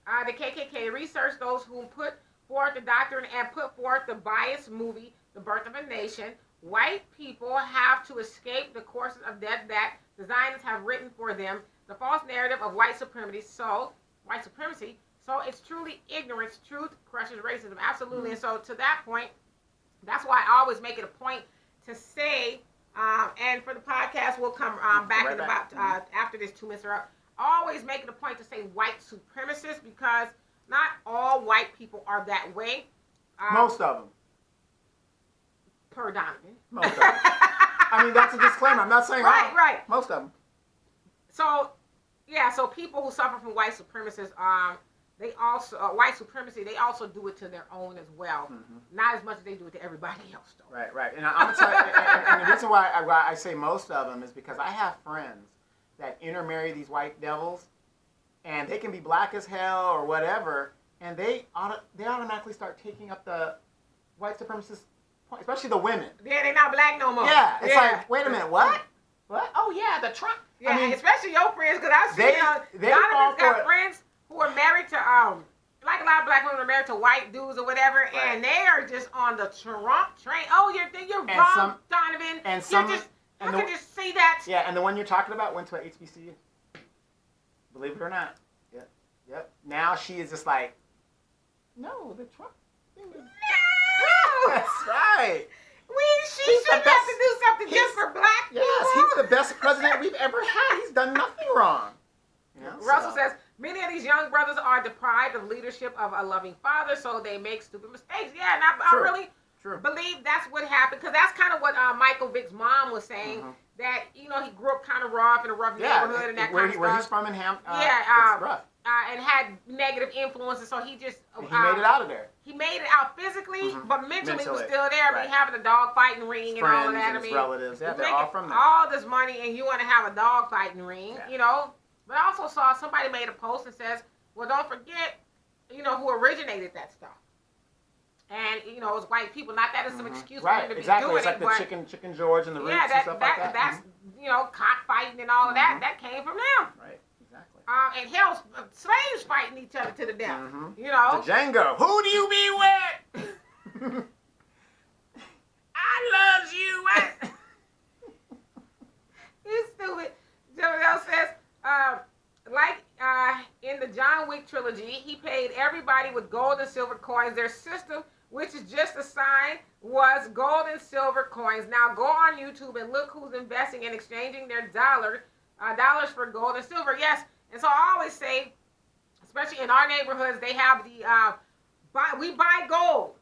The KKK researched those who put forth the doctrine and put forth the biased movie, The Birth of a Nation. White people have to escape the courses of death that the Zionists have written for them. The false narrative of white supremacy. So it's truly ignorance. Truth crushes racism. Absolutely. And so to that point, that's why I always make it a point to say, and for the podcast, we'll come back in about after this 2 minutes are up. Always make it a point to say white supremacists, because not all white people are that way. Most of them. Per Donovan. Most of them. I mean, that's a disclaimer. I'm not saying all. Right. Most of them. So, yeah, so people who suffer from white supremacists, they also, white supremacy, they also do it to their own as well. Mm-hmm. Not as much as they do it to everybody else, though. Right. And I'm going to tell you, and the reason why I say most of them is because I have friends that intermarry these white devils, and they can be black as hell or whatever, and they automatically start taking up the white supremacist point, especially the women. Yeah, they're not black no more. Yeah, it's like, wait a minute, what? What? Oh, yeah, the Trump. Yeah, I mean, especially your friends, because I've seen Donovan's got friends who are married to, like a lot of black women are married to white dudes or whatever, and they are just on the Trump train. Oh, you're wrong, Donovan. And I can just see that. Yeah, and the one you're talking about went to a HBCU. Believe it or not. Yep. Now she is just like, no, the Trump thing is... No! That's right. She shouldn't have to do something just for black people. Yes, he's the best president we've ever had. He's done nothing wrong. Russell says, many of these young brothers are deprived of leadership of a loving father, so they make stupid mistakes. Yeah, and I really True. believe that's what happened, because that's kind of what Michael Vick's mom was saying, that, you know, he grew up kind of rough in a rough neighborhood and that kind of stuff. Where he's from in it's rough. And had negative influences, so he just... he made it out of there. He made it out physically, but mentally he was still there. I mean, having a dog fighting ring and all of that. And his relatives, they're all from there. All this money, and you want to have a dog fighting ring, you know? But I also saw somebody made a post and says, well, don't forget, you know, who originated that stuff. And, you know, it was white people. Not that it's some excuse for them to be doing it's like it, the Chicken George and the roots and stuff like that. That's, you know, cockfighting and all of that. That came from them. Right, exactly. And hell, slaves fighting each other to the death. You know? To Django. Who do you be with? I loves you. You stupid. Joel says, in the John Wick trilogy, he paid everybody with gold and silver coins. Their system, which is just a sign, was gold and silver coins. Now go on YouTube and look who's investing and exchanging their dollars for gold and silver. Yes, and so I always say, especially in our neighborhoods, they have the we buy gold.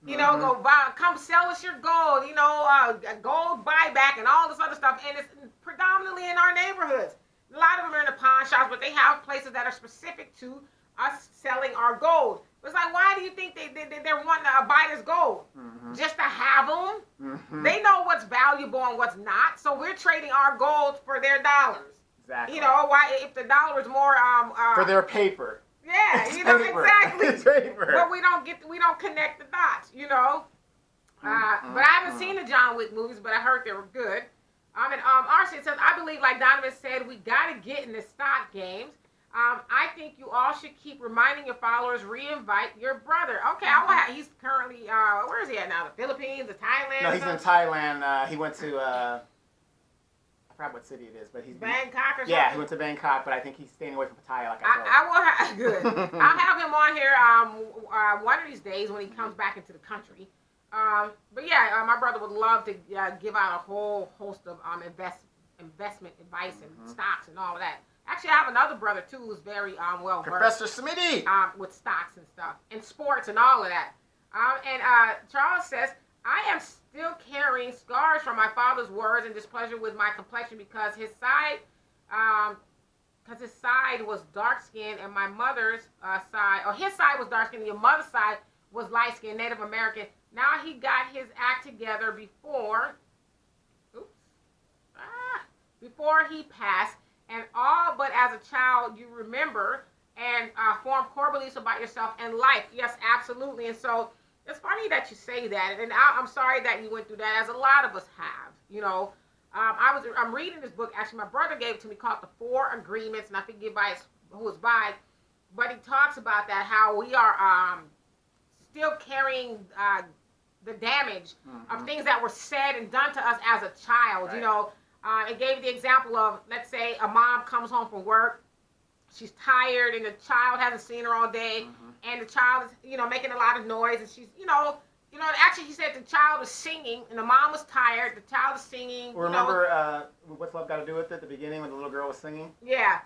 You know, go buy, come sell us your gold. You know, gold buyback and all this other stuff, and it's predominantly in our neighborhoods. A lot of them are in the pawn shops, but they have places that are specific to us selling our gold. It's like, why do you think they're wanting to buy this gold? Just to have them? They know what's valuable and what's not, so we're trading our gold for their dollars. Exactly. You know, why if the dollar is more for their paper. Yeah, you know, exactly. It's paper. But we don't connect the dots, you know. But I haven't seen the John Wick movies, but I heard they were good. RC says, I believe, like Donovan said, we got to get in the stock games. I think you all should keep reminding your followers, re-invite your brother. Okay, he's currently, where is he at now? The Philippines, the Thailand? No, he's in Thailand. He went to, I forgot what city it is, but he's... Bangkok or something? Yeah, he went to Bangkok, but I think he's staying away from Pattaya, like I told. Good. I'll have him on here one of these days when he comes back into the country. But yeah, my brother would love to give out a whole host of investment advice and stocks and all of that. Actually, I have another brother too who's very well versed. Professor Smitty. With stocks and stuff and sports and all of that. Charles says, I am still carrying scars from my father's words and displeasure with my complexion because his side was dark skinned and my mother's side, or his side was dark skinned and your mother's side was light skinned, Native American. Now he got his act together before he passed, and all but as a child you remember and form core beliefs about yourself and life. Yes, absolutely. And so it's funny that you say that, and I'm sorry that you went through that, as a lot of us have. You know, I'm reading this book. Actually, my brother gave it to me, called The 4 Agreements, and I forget who it's by, but he talks about that, how we are still carrying the damage of things that were said and done to us as a child. Right. You know, it gave the example of, let's say a mom comes home from work, she's tired, and the child hasn't seen her all day, and the child is, you know, making a lot of noise, and she's, you know, actually he said the child was singing, and the mom was tired, the child is singing. Remember, What's Love Got to Do With It, at the beginning when the little girl was singing? Yeah.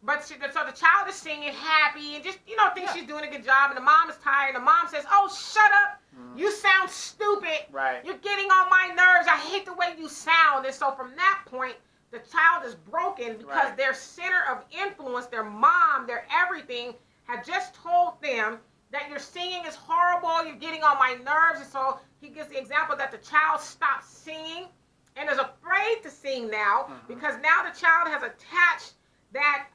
But so the child is singing happy, and just, you know, thinks she's doing a good job, and the mom is tired, and the mom says, oh, shut up. You sound stupid. Right. You're getting on my nerves. I hate the way you sound. And so from that point, the child is broken because their center of influence, their mom, their everything, had just told them that your singing is horrible, you're getting on my nerves. And so he gives the example that the child stopped singing and is afraid to sing now because now the child has attached that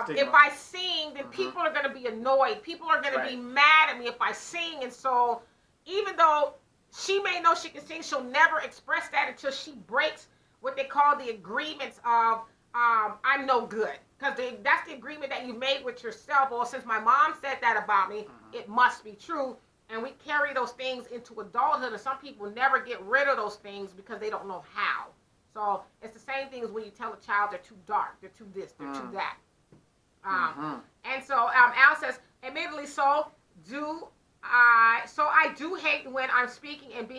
if I sing, then people are going to be annoyed. People are going to be mad at me if I sing. And so even though she may know she can sing, she'll never express that until she breaks what they call the agreements of I'm no good. Because that's the agreement that you made with yourself. Well, since my mom said that about me, it must be true. And we carry those things into adulthood, and some people never get rid of those things because they don't know how. So it's the same thing as when you tell a child they're too dark, they're too this, they're too that. And so Al says, admittedly, so I do hate when I'm speaking and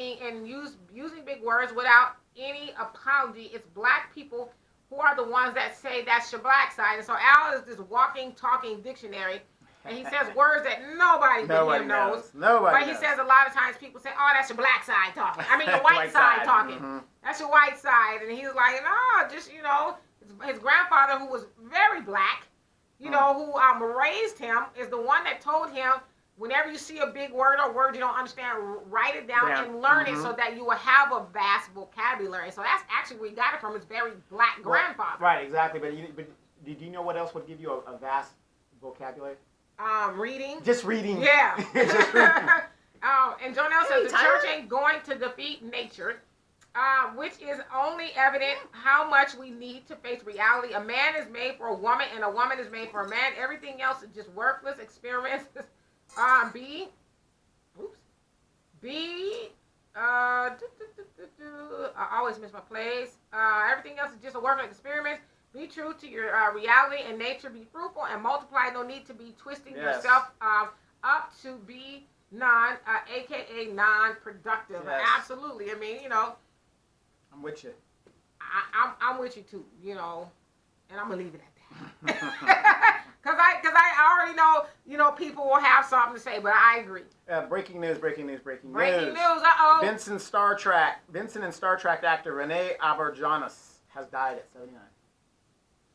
using big words without any apology. It's black people who are the ones that say that's your black side. And so Al is this walking, talking dictionary. And he says words that nobody but him knows. Nobody But he says a lot of times people say, oh, that's your black side talking. I mean, your white side talking. Mm-hmm. That's your white side. And he's like, no, just, you know, his grandfather, who was very black, you know, who raised him, is the one that told him, whenever you see a big word or word you don't understand, write it down and learn it so that you will have a vast vocabulary. So that's actually where he got it from, his very black grandfather. Right, exactly. But did you know what else would give you a vast vocabulary? Reading. Just reading. Yeah. Just reading. And Jonelle says the church ain't going to defeat nature, which is only evident how much we need to face reality. A man is made for a woman, and a woman is made for a man. Everything else is just worthless experiments. I always miss my place. Everything else is just a worthless experiment. Be true to your reality and nature. Be fruitful and multiply. No need to be twisting yourself up to be aka non-productive. Yes. Absolutely. I mean, you know. I'm with you. I'm with you too. You know, and I'm gonna leave it at that. Cause I already know, you know, people will have something to say, but I agree. Breaking news. Breaking news. Uh-oh. Vincent and Star Trek actor Rene Auberjonois has died at 79.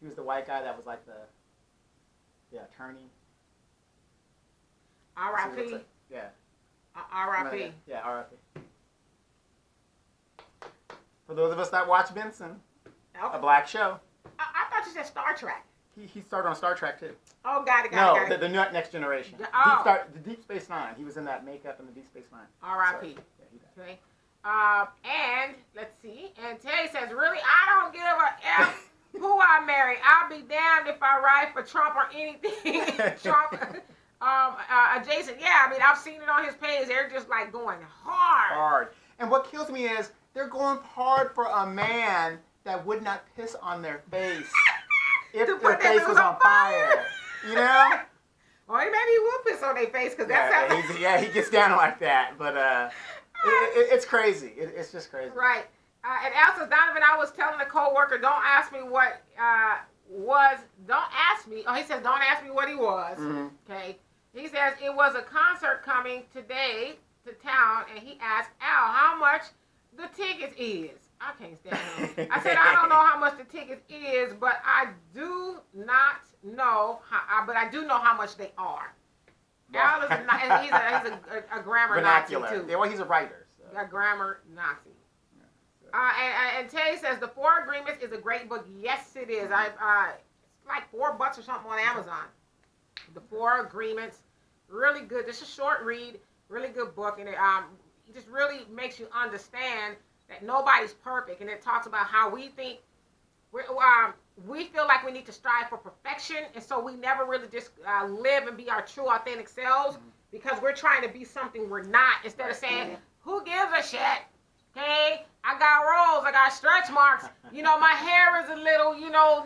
He was the white guy that was like the attorney. R.I.P. Yeah. R.I.P. Yeah, R.I.P. For those of us that watch Benson, a black show. I thought you said Star Trek. He started on Star Trek too. Oh, got it. The Next Generation. The Deep Space Nine. He was in that makeup in the Deep Space Nine. R.I.P. Yeah, okay. And let's see. And Tay says, really, I don't give a F who I marry. I'll be damned if I ride for Trump or anything. Trump. Jason. Yeah, I mean, I've seen it on his page. They're just like going hard. And what kills me is they're going hard for a man that would not piss on their face. If their face was on fire, you know? Or maybe he will piss on their face because that's how... he gets down like that. But it's crazy. It's just crazy. Right. And Al says, Donovan, I was telling a co-worker, don't ask me what don't ask me. Oh, he says, don't ask me what he was. Mm-hmm. Okay. He says, it was a concert coming today to town, and he asked Al how much the ticket is. I can't stand him. I said, I don't know how much the ticket is, but I do not know but I do know how much they are. Al is he's a grammar Nazi too. Yeah, well, he's a writer. So. A grammar Nazi. And Tay says the Four Agreements is a great book. Yes, it is. It's like $4 or something on Amazon. The Four Agreements, really good. Just a short read, really good book, and it just really makes you understand that nobody's perfect, and it talks about how we think we feel like we need to strive for perfection, and so we never really just live and be our true, authentic selves because we're trying to be something we're not. Instead of saying, "Who gives a shit?" Hey, I got rolls, I got stretch marks. You know, my hair is a little, you know,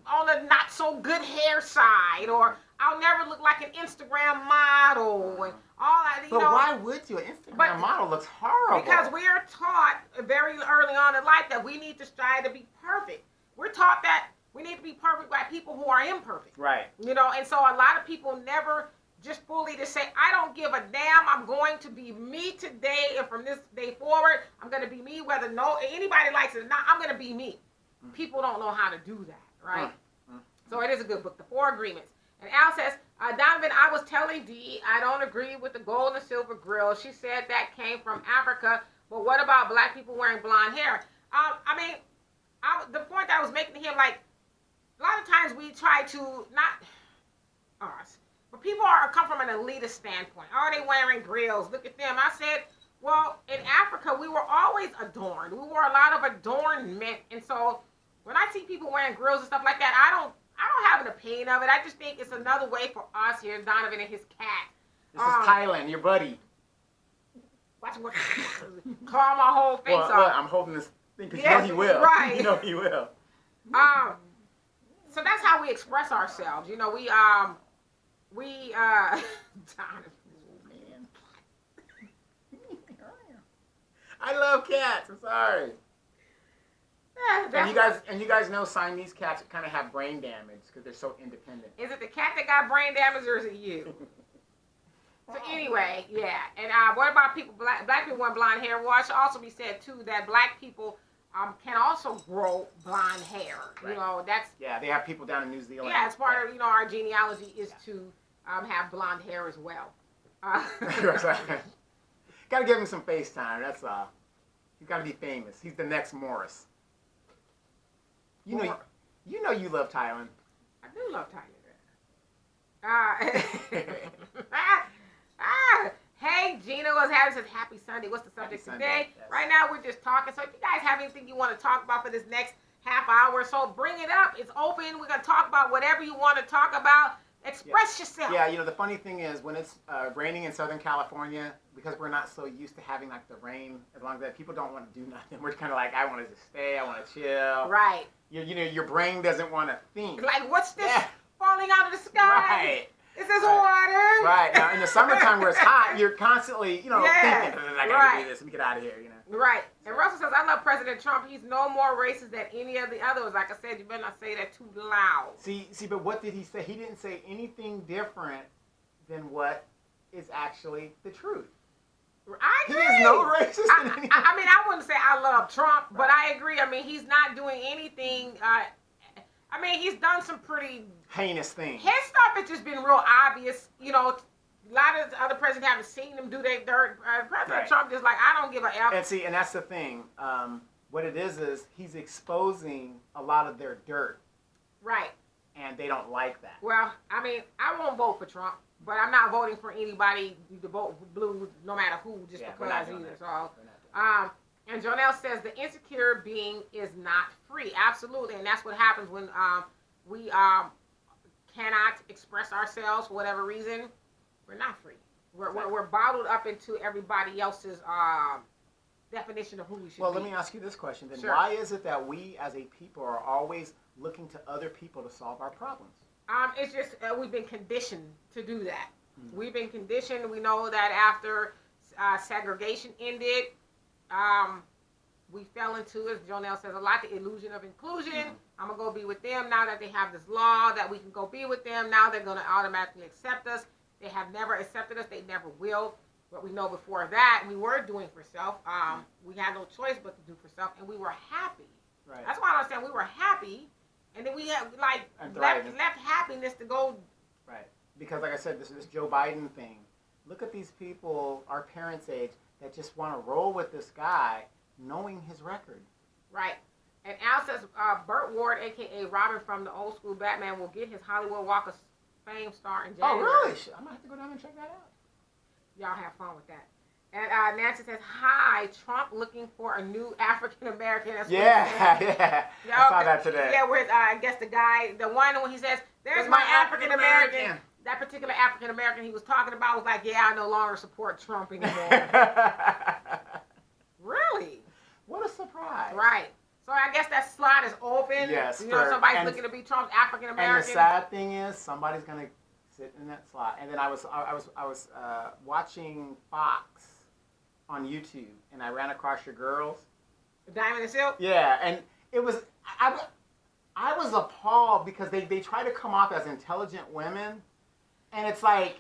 on the not so good hair side, or I'll never look like an Instagram model, and all that. But why would you? An Instagram model looks horrible. Because we are taught very early on in life that we need to strive to be perfect. We're taught that we need to be perfect by people who are imperfect. Right. You know, and so a lot of people never just fully to say, I don't give a damn, I'm going to be me today, and from this day forward, I'm going to be me, whether anybody likes it or not, I'm going to be me. People don't know how to do that, right? So it is a good book, The Four Agreements. And Al says, Donovan, I was telling Dee, I don't agree with the gold and silver grill. She said that came from Africa, but what about black people wearing blonde hair? The point I was making to him, like, a lot of times we try to, not us, but people come from an elitist standpoint. Oh, they wearing grills. Look at them. I said, well, in Africa, we were always adorned. We wore a lot of adornment. And so when I see people wearing grills and stuff like that, I don't have an opinion of it. I just think it's another way for us here, Donovan and his cat. This is Thailand, your buddy. Watch what claw my whole face off. Well, I'm holding this thing because you know he will. Right. You know he will. So that's how we express ourselves. You know, Donovan. Man. I love cats. I'm sorry. And you guys know Siamese cats kind of have brain damage because they're so independent. Is it the cat that got brain damage or is it you? So anyway, yeah. And what about people? Black people want blonde hair. Well, it should also be said too that black people can also grow blonde hair. Right. You know, that's they have people down in New Zealand. Yeah, it's part of our genealogy is to have blonde hair as well. Got to give him some face time. That's he's got to be famous. He's the next Morris. You know you love Thailand. I do love Thailand. Hey, Gina was having such happy Sunday. What's the subject today? Yes. Right now we're just talking. So if you guys have anything you want to talk about for this next half hour or so, bring it up. It's open. We're going to talk about whatever you want to talk about. Express yourself. Yeah, the funny thing is when it's raining in Southern California, because we're not so used to having like the rain, as long as that people don't want to do nothing. We're kind of like, I want to just stay. I want to chill. Right. Your brain doesn't want to think. Like, what's this falling out of the sky? Right. Is this water? Right. Now, in the summertime where it's hot, you're constantly, thinking, I gotta do this. Let me get out of here, Right. And Russell says, I love President Trump. He's no more racist than any of the others. Like I said, you better not say that too loud. See, but what did he say? He didn't say anything different than what is actually the truth. I agree. He is no racist. I mean, I wouldn't say I love Trump, but I agree. I mean, he's not doing anything. I mean, he's done some pretty heinous things. His stuff has just been real obvious. A lot of the other presidents haven't seen him do their dirt. President Trump just like, I don't give a F. And that's the thing. What it is he's exposing a lot of their dirt. Right. And they don't like that. Well, I mean, I won't vote for Trump, but I'm not voting for anybody to vote blue, no matter who, just because either. So, and Jonelle says the insecure being is not free. Absolutely, and that's what happens when we cannot express ourselves for whatever reason. We're not free. We're bottled up into everybody else's definition of who we should be. Well, let me ask you this question then. Sure. Why is it that we as a people are always looking to other people to solve our problems? It's just we've been conditioned to do that. Mm-hmm. We've been conditioned. We know that after segregation ended, we fell into, as Jonelle says a lot, the illusion of inclusion. Mm-hmm. I'm going to go be with them now that they have this law that we can go be with them. Now they're going to automatically accept us. They have never accepted us. They never will. But we know before that, we were doing for self. We had no choice but to do for self, and we were happy. Right. That's why I understand we were happy, and then we had left happiness to go. Right. Because like I said, this Joe Biden thing. Look at these people, our parents' age, that just want to roll with this guy, knowing his record. Right. And Al says Burt Ward, a.k.a. Robin from the old school Batman, will get his Hollywood Walk of Fame star in January. Oh, really? I'm going to have to go down and check that out. Y'all have fun with that. And Nancy says, hi, Trump looking for a new African-American. Yeah. I saw that today. Yeah, where I guess the guy, the one when he says, there's my African-American. That particular African-American he was talking about was like, yeah, I no longer support Trump anymore. Really? What a surprise. Right. So I guess that slot is open. Yes. Somebody's looking to be Trump's African-American. And the sad thing is, somebody's going to sit in that slot. And then I was watching Fox on YouTube, and I ran across your girls. Diamond and Silk? Yeah, and it was, I was appalled because they try to come off as intelligent women, and it's like,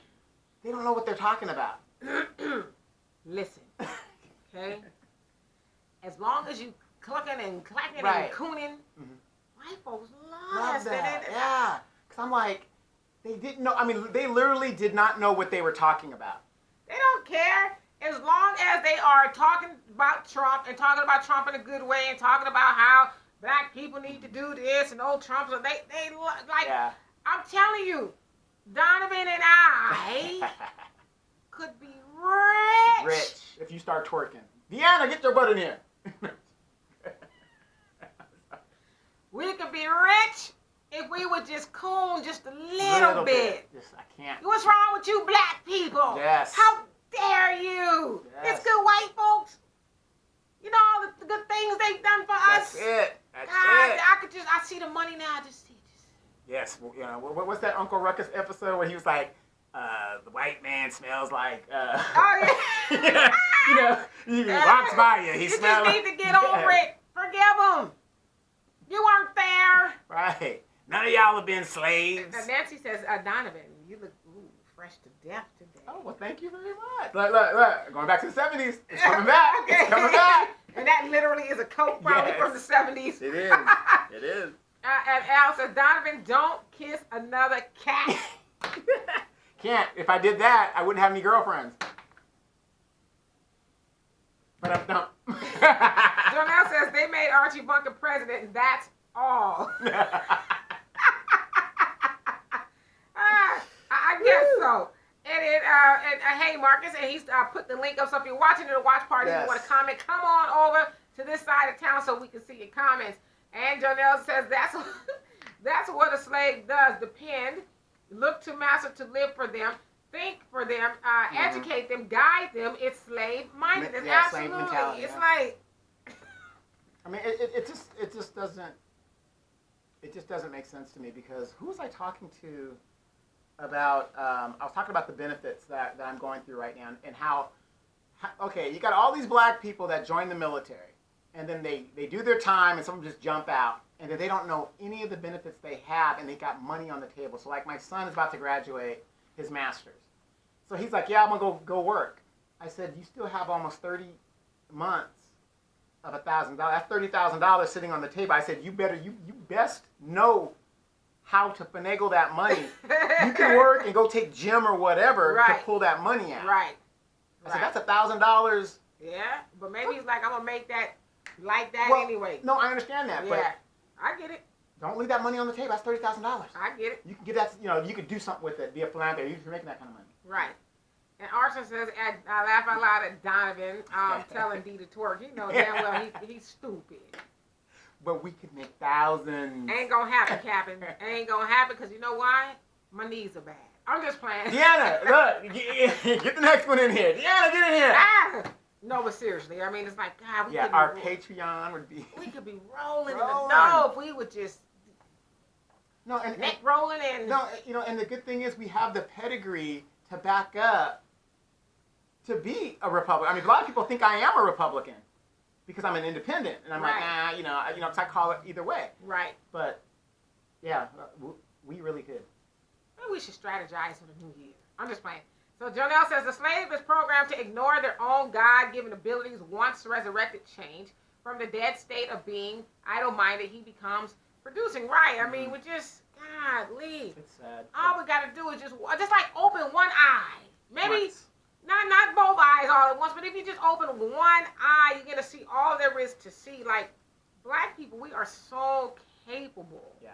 they don't know what they're talking about. Listen, okay? As long as you clucking and clacking right. and cooning, white folks love that. Yeah, because I'm like, they didn't know, they literally did not know what they were talking about. They don't care. As long as they are talking about Trump and talking about Trump in a good way and talking about how black people need to do this and old Trump, so they like, yeah. I'm telling you, Donovan and I could be rich. Rich, if you start twerking. Deanna, get your butt in here. We could be rich if we would just coon just a little bit. Just, I can't. What's wrong with you black people? Yes. How dare you? Yes. It's good white folks. You know all the good things they've done for us. That's it. That's God, it. I see the money now. I just see. Yes. Well, what's that Uncle Ruckus episode where he was like, the white man smells like, oh, yeah. he walks by you, he smells just need to get over it. Forgive him. You weren't there. Right. None of y'all have been slaves. Nancy says, Donovan, you look fresh to death today. Oh, well, thank you very much. Look. Going back to the 70s. It's coming back. It's coming back. And that literally is a coat probably from the 70s. It is. It is. And Al says, Donovan, don't kiss another cat. Can't. If I did that, I wouldn't have any girlfriends. But I'm not. Jonelle says, they made Archie Bunker president, and that's all. I guess so. And hey, Marcus, and he's put the link up. So if you're watching the watch party, and you want to comment, come on over to this side of town so we can see your comments. And Jonelle says that's what a slave does. Depend, look to master to live for them, think for them, educate them, guide them. It's slave-mindedness. Yeah, absolutely. slave mentality, It's yeah. like. I mean, it just doesn't make sense to me, because who was I talking to about? I was talking about the benefits that I'm going through right now, and how okay, you got all these black people that join the military, and then they do their time, and some of them just jump out, and then they don't know any of the benefits they have, and they got money on the table. So like my son is about to graduate his master's, so he's like, yeah, I'm gonna go work. I said, you still have almost 30 months of $1,000. That's $30,000 sitting on the table. I said, you best know how to finagle that money. You can work and go take gym or whatever to pull that money out. Right. I said, that's $1,000. Yeah, but maybe he's like, I'm gonna make that like that anyway. No, I understand that, but I get it. don't leave that money on the table. That's $30,000. I get it. You can give that, you could do something with it, be a philanthropist. You're making that kind of money. Right. And Arson says, I laugh out loud at Donovan telling D to twerk. You know damn well he's stupid. But we could make thousands. Ain't gonna happen, Captain. Ain't gonna happen, because you know why? My knees are bad. I'm just playing. Deanna, look, get the next one in here. Deanna, get in here. No, but seriously, I mean, it's like, God, our Patreon would be. We could be rolling in the dough if we would just. No, and neck rolling in. No, and the good thing is we have the pedigree to back up to be a Republican. I mean, a lot of people think I am a Republican because I'm an independent, and I'm like, nah, I call it either way. Right. But yeah, we really could. Maybe we should strategize for the new year. I'm just playing. So Jonelle says the slave is programmed to ignore their own God-given abilities. Once resurrected, change from the dead state of being idle-minded, he becomes producing. Right. I mean, we just, golly. It's sad. All we got to do is just like open one eye. Maybe not both eyes all at once, but if you just open one eye, you're going to see all there is to see. Like, black people, we are so capable. Yeah.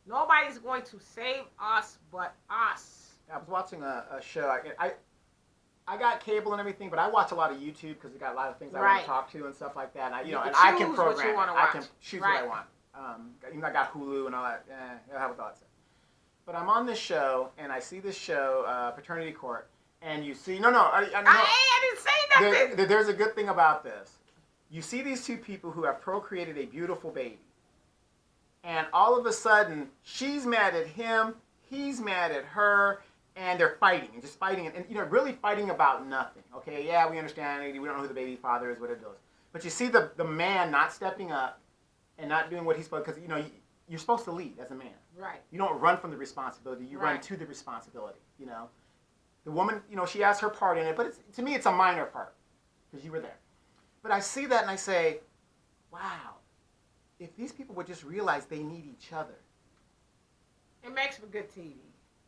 Nobody's going to save us but us. I was watching a show. I got cable and everything, but I watch a lot of YouTube because we got a lot of things I want to talk to and stuff like that. And I can program. I can choose what I want. Even I got Hulu and all that. I'll have all that stuff. But I'm on this show, and I see this show, Paternity Court, and you see I didn't say nothing. There's a good thing about this. You see these two people who have procreated a beautiful baby, and all of a sudden she's mad at him, he's mad at her. And they're fighting, and just fighting, and really fighting about nothing. Okay, yeah, we understand. We don't know who the baby father is, what it does. But you see the man not stepping up and not doing what he's supposed to, because you're supposed to lead as a man. Right. You don't run from the responsibility. You run to the responsibility. The woman, she has her part in it, but to me it's a minor part because you were there. But I see that and I say, wow, if these people would just realize they need each other. It makes for good TV.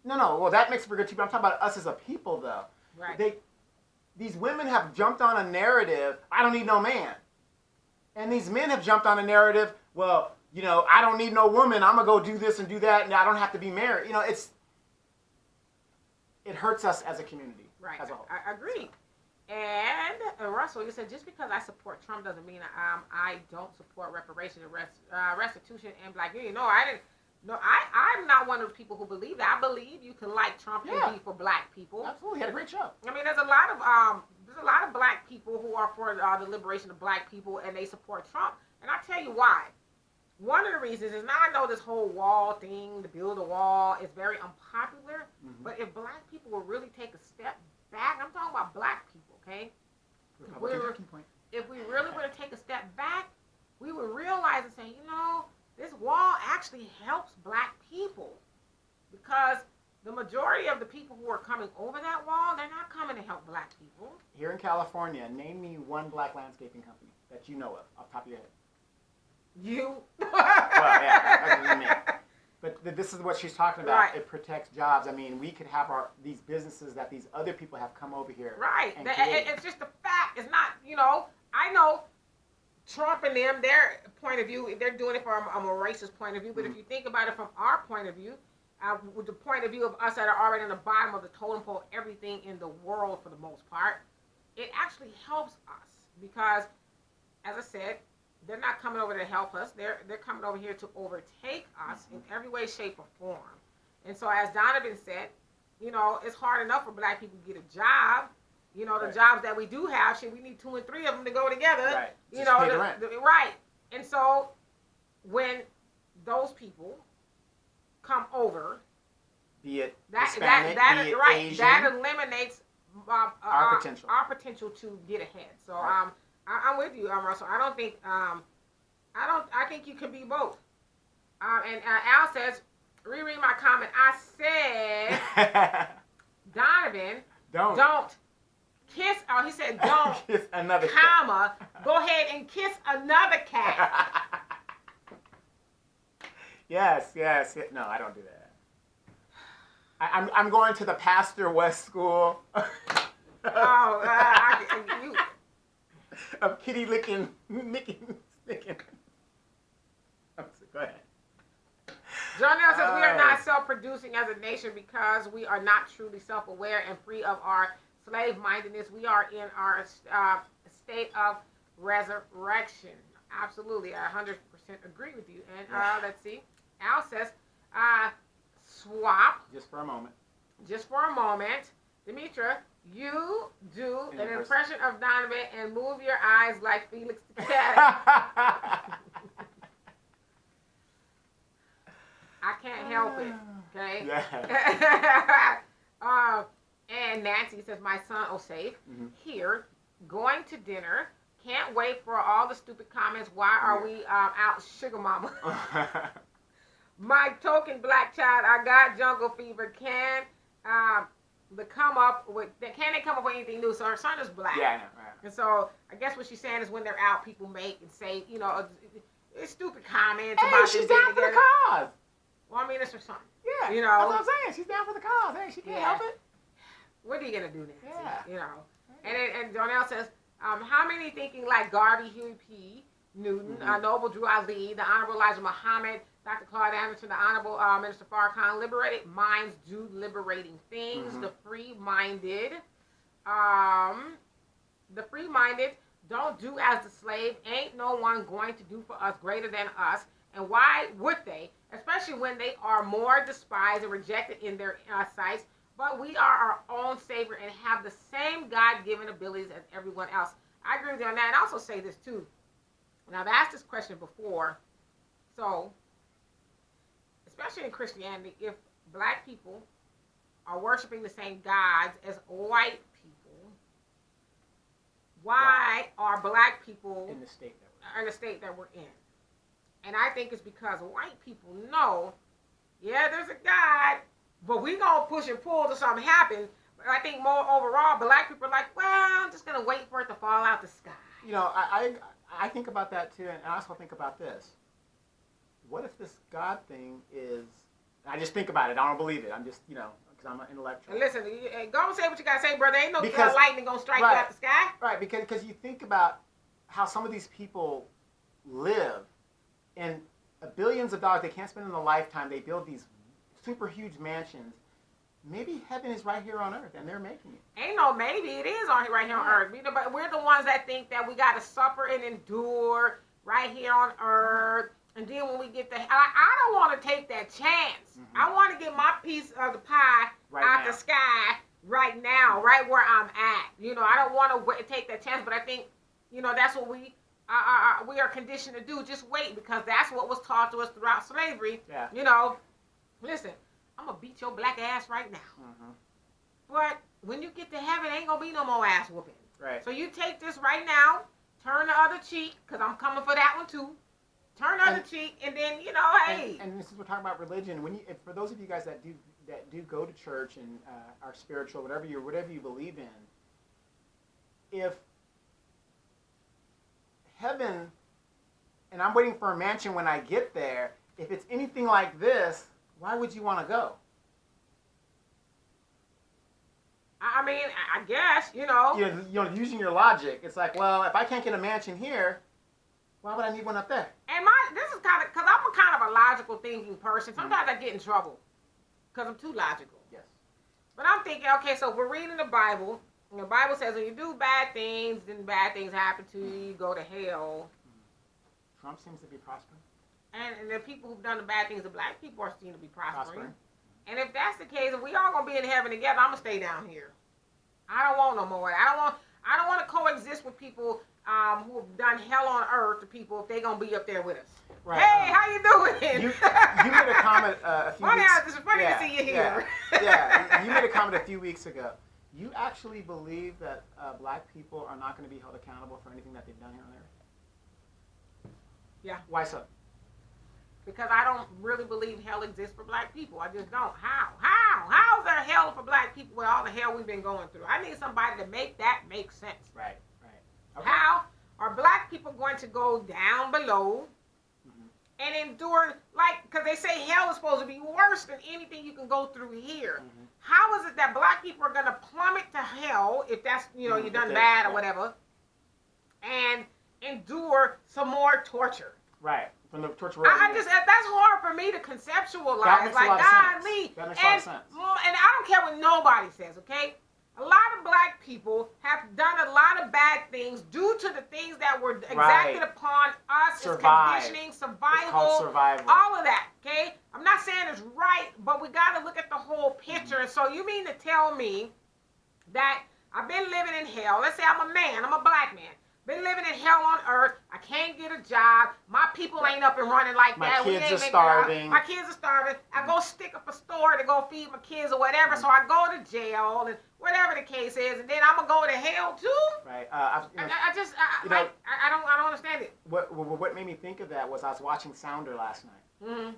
No. Well, that makes for good TV. I'm talking about us as a people, though. Right. These women have jumped on a narrative, I don't need no man. And these men have jumped on a narrative, well, I don't need no woman. I'm going to go do this and do that, and I don't have to be married. It hurts us as a community. Right. As a whole. I agree. And Russell, you said, just because I support Trump doesn't mean I don't support reparation and restitution and black unity. No, I didn't. No, I'm not one of the people who believe that. I believe you can like Trump and be for black people. Absolutely, he had a great show. I mean, there's a lot of black people who are for the liberation of black people, and they support Trump. And I'll tell you why. One of the reasons is, now I know this whole wall thing, to build a wall, is very unpopular. Mm-hmm. But if black people will really take a step back, I'm talking about black people, okay? If we really were to take a step back, we would realize and say, this wall actually helps black people, because the majority of the people who are coming over that wall, they're not coming to help black people. Here in California, name me one black landscaping company that you know of, off the top of your head. You. Well, yeah, I mean, but this is what she's talking about. Right. It protects jobs. I mean, we could have these businesses that these other people have come over here. Right. And It's just a fact. It's not, I know Trump and them, their point of view, they're doing it from a racist point of view. But if you think about it from our point of view, with the point of view of us that are already on the bottom of the totem pole, everything in the world for the most part, it actually helps us because, as I said, they're not coming over to help us. They're coming over here to overtake us in every way, shape, or form. And so, as Donovan said, it's hard enough for black people to get a job. The right. jobs that we do have, we need 2 and 3 of them to go together. Right. Pay the rent. Right. And so, when those people come over, be it Hispanic, be it right, Asian, that eliminates our potential. Our potential to get ahead. So right. I'm with you, Russell. I think you can be both. And Al says, reread my comment. I said, Donovan, don't kiss. Oh, he said, don't kiss another comma. Cat. Go ahead and kiss another cat. Yes. No, I don't do that. I'm going to the Pastor West School. You. Of kitty licking. Go ahead. Jonelle says we are not self-producing as a nation because we are not truly self-aware and free of our slave-mindedness. We are in our state of resurrection. Absolutely, I 100% agree with you. And let's see. Al says, swap. Just for a moment. Demetra, you do an impression of Donovan and move your eyes like Felix the Cat. I can't help it. Okay? Yeah. And Nancy says, my son, safe, here, going to dinner. Can't wait for all the stupid comments. Why are we out, sugar mama? My token black child, I got jungle fever. Can they come up with anything new? So her son is black. Yeah, I know. Right. And so I guess what she's saying is when they're out, people make and say, it's stupid comments about she's them down for the cause. Well, I mean, it's her son. Yeah, that's what I'm saying. She's down for the cause. Hey, she can't help it. What are you gonna do, Nancy? Yeah. And Donnell says, how many thinking like Garvey, Huey P. Newton, Noble Drew Ali, the Honorable Elijah Muhammad, Dr. Claude Anderson, the Honorable Minister Farrakhan, liberated minds do liberating things. The free-minded don't do as the slave. Ain't no one going to do for us greater than us. And why would they? Especially when they are more despised and rejected in their sights. But we are our own savior and have the same God-given abilities as everyone else. I agree with you on that. And I also say this too. And I've asked this question before. So, especially in Christianity, if black people are worshiping the same gods as white people, why are black people in the state that we're in? And I think it's because white people know, there's a God, but we gonna push and pull till something happens. But I think more overall, black people are like, well, I'm just gonna wait for it to fall out the sky. I think about that too, and I also think about this. What if this God thing is? I just think about it. I don't believe it. I'm just, because I'm an intellectual. And listen, go and say what you gotta say, brother. Ain't no lightning gonna strike you out the sky. Right, because you think about how some of these people live, and billions of dollars they can't spend in a lifetime. They build these super huge mansions. Maybe heaven is right here on earth, and they're making it. Ain't no maybe. It is right here on earth. But we're the ones that think that we got to suffer and endure right here on earth. And then when we get I don't want to take that chance. I want to get my piece of the pie out the sky right now, right where I'm at. I don't want to take that chance, but I think, that's what we are conditioned to do. Just wait, because that's what was taught to us throughout slavery. Yeah. Listen, I'm going to beat your black ass right now. But when you get to heaven, ain't going to be no more ass whooping. Right. So you take this right now, turn the other cheek, because I'm coming for that one too. turn the other cheek, and then, you know, hey. And this is we're talking about religion. For those of you guys that do go to church and are spiritual, whatever you believe in, if heaven, and I'm waiting for a mansion when I get there, if it's anything like this, why would you want to go? I mean, I guess, you know. Using your logic, it's like, well, if I can't get a mansion here, why would I need one up there? And this is kind of, because I'm a kind of a logical thinking person. Sometimes I get in trouble because I'm too logical. Yes. But I'm thinking, okay, so we're reading the Bible. And the Bible says when you do bad things, then bad things happen to you. You go to hell. Trump seems to be prospering. And the people who've done the bad things, the black people are seen to be prospering. And if that's the case, if we all gonna be in heaven together, I'm gonna stay down here. I don't want no more. I don't want to coexist with people who have done hell on earth to people if they gonna be up there with us. Right. Hey, how you doing? You made a comment a few weeks ago. It's funny to see you here. Yeah, you made a comment a few weeks ago. You actually believe that black people are not going to be held accountable for anything that they've done here on earth? Yeah. Why so? Because I don't really believe hell exists for black people. I just don't. How is there hell for black people with all the hell we've been going through? I need somebody to make that make sense. Right. Okay. How are black people going to go down below and endure, because they say hell is supposed to be worse than anything you can go through here. How is it that black people are going to plummet to hell if that's, you've done bad or whatever, and endure some more torture? Right. From the torture. That's hard for me to conceptualize. That makes a lot of sense. That makes a lot of sense. And I don't care what nobody says, okay? A lot of black people have done a lot of bad things due to the things that were exacted upon us as conditioning, survival, all of that, okay? I'm not saying it's right, but we got to look at the whole picture. So you mean to tell me that I've been living in hell? Let's say I'm a man, I'm a black man. Been living in hell on earth. I can't get a job. My people ain't up and running like that. My kids are starving. My kids are starving. I go stick up a store to go feed my kids or whatever. So I go to jail and whatever the case is, and then I'm gonna go to hell too. Right. I don't understand it. What made me think of that was I was watching Sounder last night.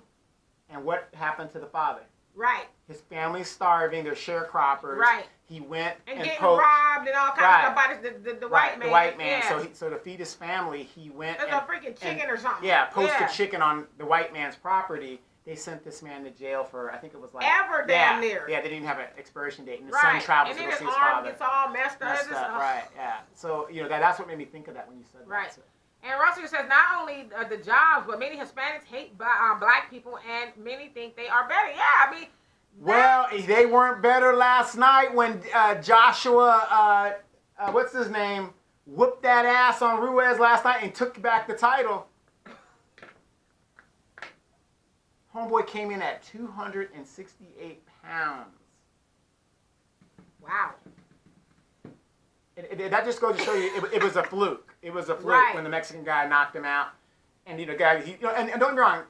And what happened to the father? Right. His family's starving. They're sharecroppers. Right. He went and getting poached. robbed and all kinds of stuff by the white man. The white man. Yeah. So to feed his family, he went There's a freaking chicken or something. Yeah, posted chicken on the white man's property. They sent this man to jail for, I think it was like... Ever damn near. Yeah, they didn't have an expiration date. And the son travels to go see his father. And then his arm gets all messed up. Right, yeah. So, that's what made me think of that when you said that. Right. So. And Russell says not only the jobs, but many Hispanics hate black people, and many think they are better. Yeah, I mean... Well, they weren't better last night when Joshua, what's his name, whooped that ass on Ruiz last night and took back the title. Homeboy came in at 268 pounds. Wow. That just goes to show you it was a fluke. It was a fluke when the Mexican guy knocked him out. And and don't get me wrong,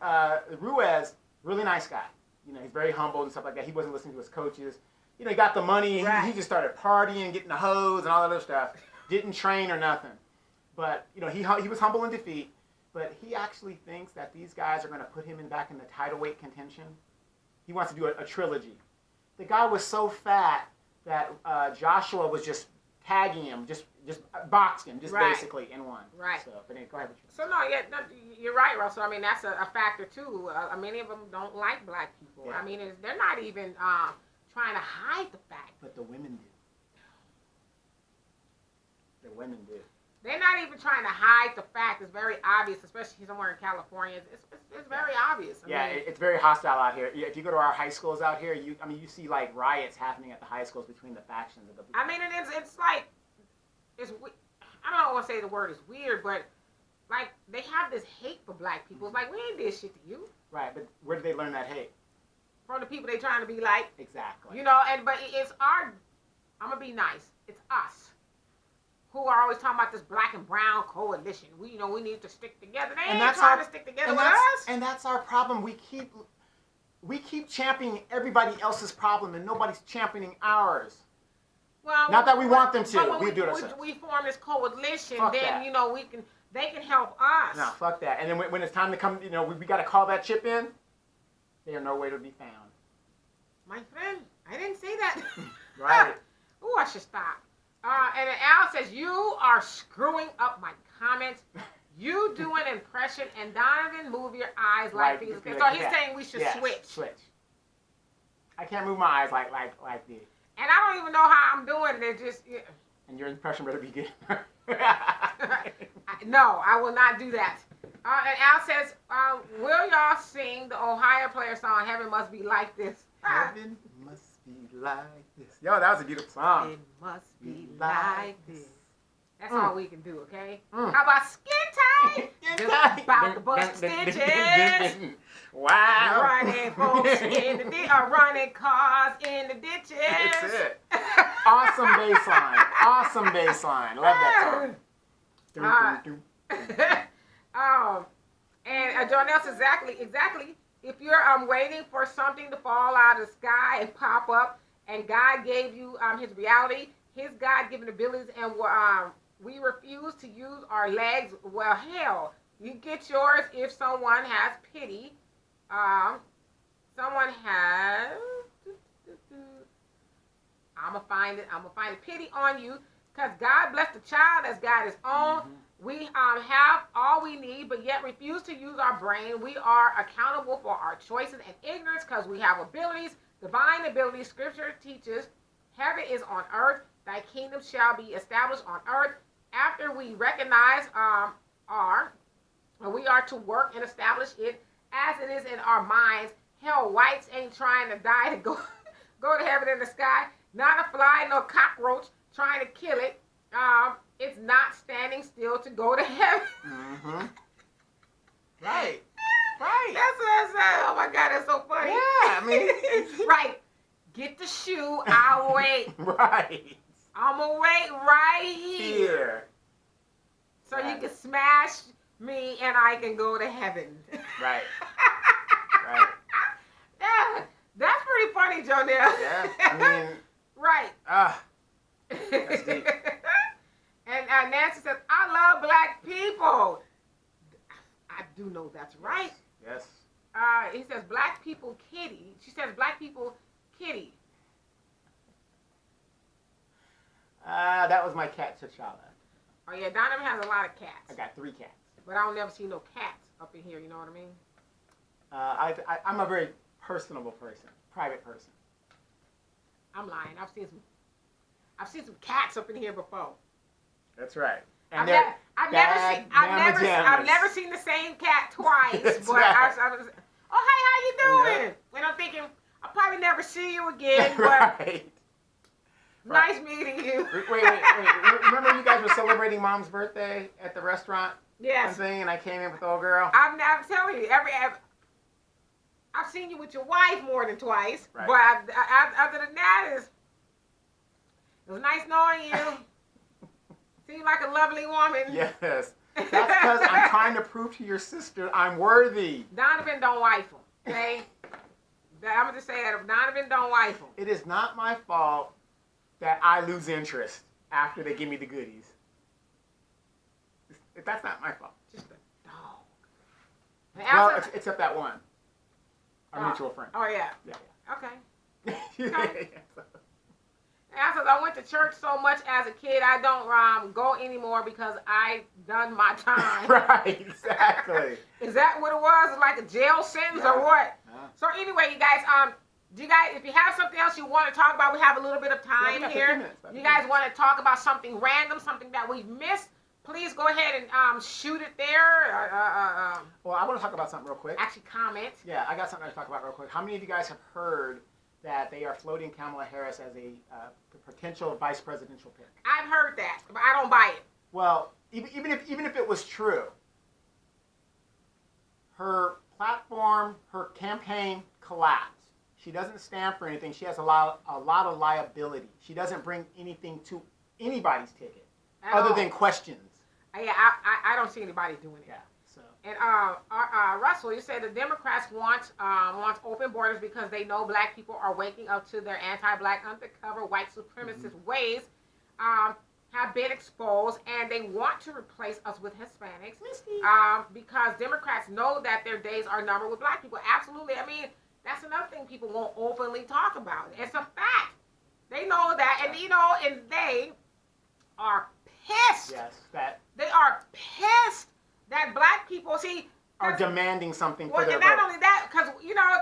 Ruiz, really nice guy. He's very humble and stuff like that. He wasn't listening to his coaches. He got the money. He just started partying, getting the hose and all that other stuff. Didn't train or nothing. But, he was humble in defeat. But he actually thinks that these guys are going to put him back in the title weight contention. He wants to do a trilogy. The guy was so fat that Joshua was just tagging him, just boxing him, basically in one. Right. So, but anyway, go ahead. So you're right, Russell. I mean, that's a factor too. Many of them don't like black people. Yeah. I mean, they're not even trying to hide the fact. But the women do. The women do. They're not even trying to hide the fact. It's very obvious, especially somewhere in California. It's very obvious. I mean, it's very hostile out here. If you go to our high schools out here, you see like riots happening at the high schools between the factions of the. I mean, it's like I don't want to say the word is weird, but like they have this hate for black people. It's like we ain't did shit to you. Right, but where did they learn that hate? From the people they trying to be like. Exactly. But it's our. I'm gonna be nice. It's us who are always talking about this black and brown coalition. We need to stick together. They ain't trying to stick together with us. And that's our problem. We keep championing everybody else's problem and nobody's championing ours. Well, not that we want them to. But We do it ourselves. We form this coalition, Fuck then that. you know they can help us. No, fuck that. And then when it's time to come, you know, we got to call that chip in. They are nowhere to be found. My friend, I didn't say that. Right. Ooh, I should stop. And then Al says, you are screwing up my comments. You do an impression, and Donovan, move your eyes like these. Okay, so he's saying we should switch. I can't move my eyes like this. And I don't even know how I'm doing it. Just. Yeah. And your impression better be good. No, I will not do that. And Al says, will y'all sing the Ohio player song, Heaven Must Be Like This? Heaven must be like this. Yo, that was a beautiful song. It must be like this. That's all we can do, okay? Mm. How about Skin Tight? About to bust stitches. Wow. Running folks in the ditch, running cars in the ditches. That's it. Awesome bass line. Awesome bass line. Love that song. And Jonelle says exactly. If you're waiting for something to fall out of the sky and pop up, and God gave you his reality, his God-given abilities, and we refuse to use our legs, well, hell, you get yours if someone has pity. Someone has... I'm going to find pity on you, because God blessed the child as God is own. Mm-hmm. We have all we need, but yet refuse to use our brain. We are accountable for our choices and ignorance because we have abilities, divine abilities. Scripture teaches, heaven is on earth. Thy kingdom shall be established on earth. After we recognize we are to work and establish it as it is in our minds. Hell, whites ain't trying to die to go to heaven in the sky. Not a fly, no cockroach trying to kill it. It's not standing still to go to heaven. Mm-hmm. Right. That's what I said. Oh my God, that's so funny. Yeah, I mean. Right. Get the shoe. I'll wait. Right. I'm going to wait right here. So you can smash me and I can go to heaven. Right. Yeah. That's pretty funny, Jonelle. Yeah. I mean. Right. That's deep. And Nancy says, I love black people. I do know that's right. Yes. He says, black people kitty. She says, black people kitty. That was my cat, T'Challa. Oh, yeah, Donovan has a lot of cats. I got 3 cats. But I don't never see no cats up in here, you know what I mean? I'm a very personable person, private person. I'm lying. I've seen some cats up in here before. That's right. And I've never seen the same cat twice. But right. Oh, hey, how you doing? Yeah. And I'm thinking, I'll probably never see you again. But right. Nice meeting you. Wait. Remember you guys were celebrating Mom's birthday at the restaurant? Yes. And I came in with the old girl? I'm telling you, I've seen you with your wife more than twice. Right. But other than that, it was nice knowing you. Seem like a lovely woman. Yes. That's because I'm trying to prove to your sister I'm worthy. Donovan don't wife him, okay? I'm going to say that. If Donovan don't wife him. It is not my fault that I lose interest after they give me the goodies. That's not my fault. Just a dog. Well, except that one. Our mutual friend. Oh, yeah. Yeah. Okay. Okay. I went to church so much as a kid, I don't go anymore because I done my time. Right, exactly. Is that what it was? Like a jail sentence or what? So anyway, you guys, if you have something else you want to talk about, we have a little bit of time here. You guys want to talk about something random, something that we've missed? Please go ahead and shoot it there. Well, I want to talk about something real quick. Actually, comment. Yeah, I got something to talk about real quick. How many of you guys have heard that they are floating Kamala Harris as a potential vice presidential pick? I've heard that, but I don't buy it. Well, even if it was true, her platform, her campaign collapsed. She doesn't stand for anything. She has a lot of liability. She doesn't bring anything to anybody's ticket other than questions. Yeah, I don't see anybody doing it. Yeah. So And Russell, you said the Democrats want open borders because they know black people are waking up to their anti-black, undercover, white supremacist ways, have been exposed, and they want to replace us with Hispanics because Democrats know that their days are numbered with black people. Absolutely. I mean, that's another thing people won't openly talk about. It's a fact. They know that, and and they are pissed. Yes, they are pissed that black people are demanding something for well, their and not vote. only that, because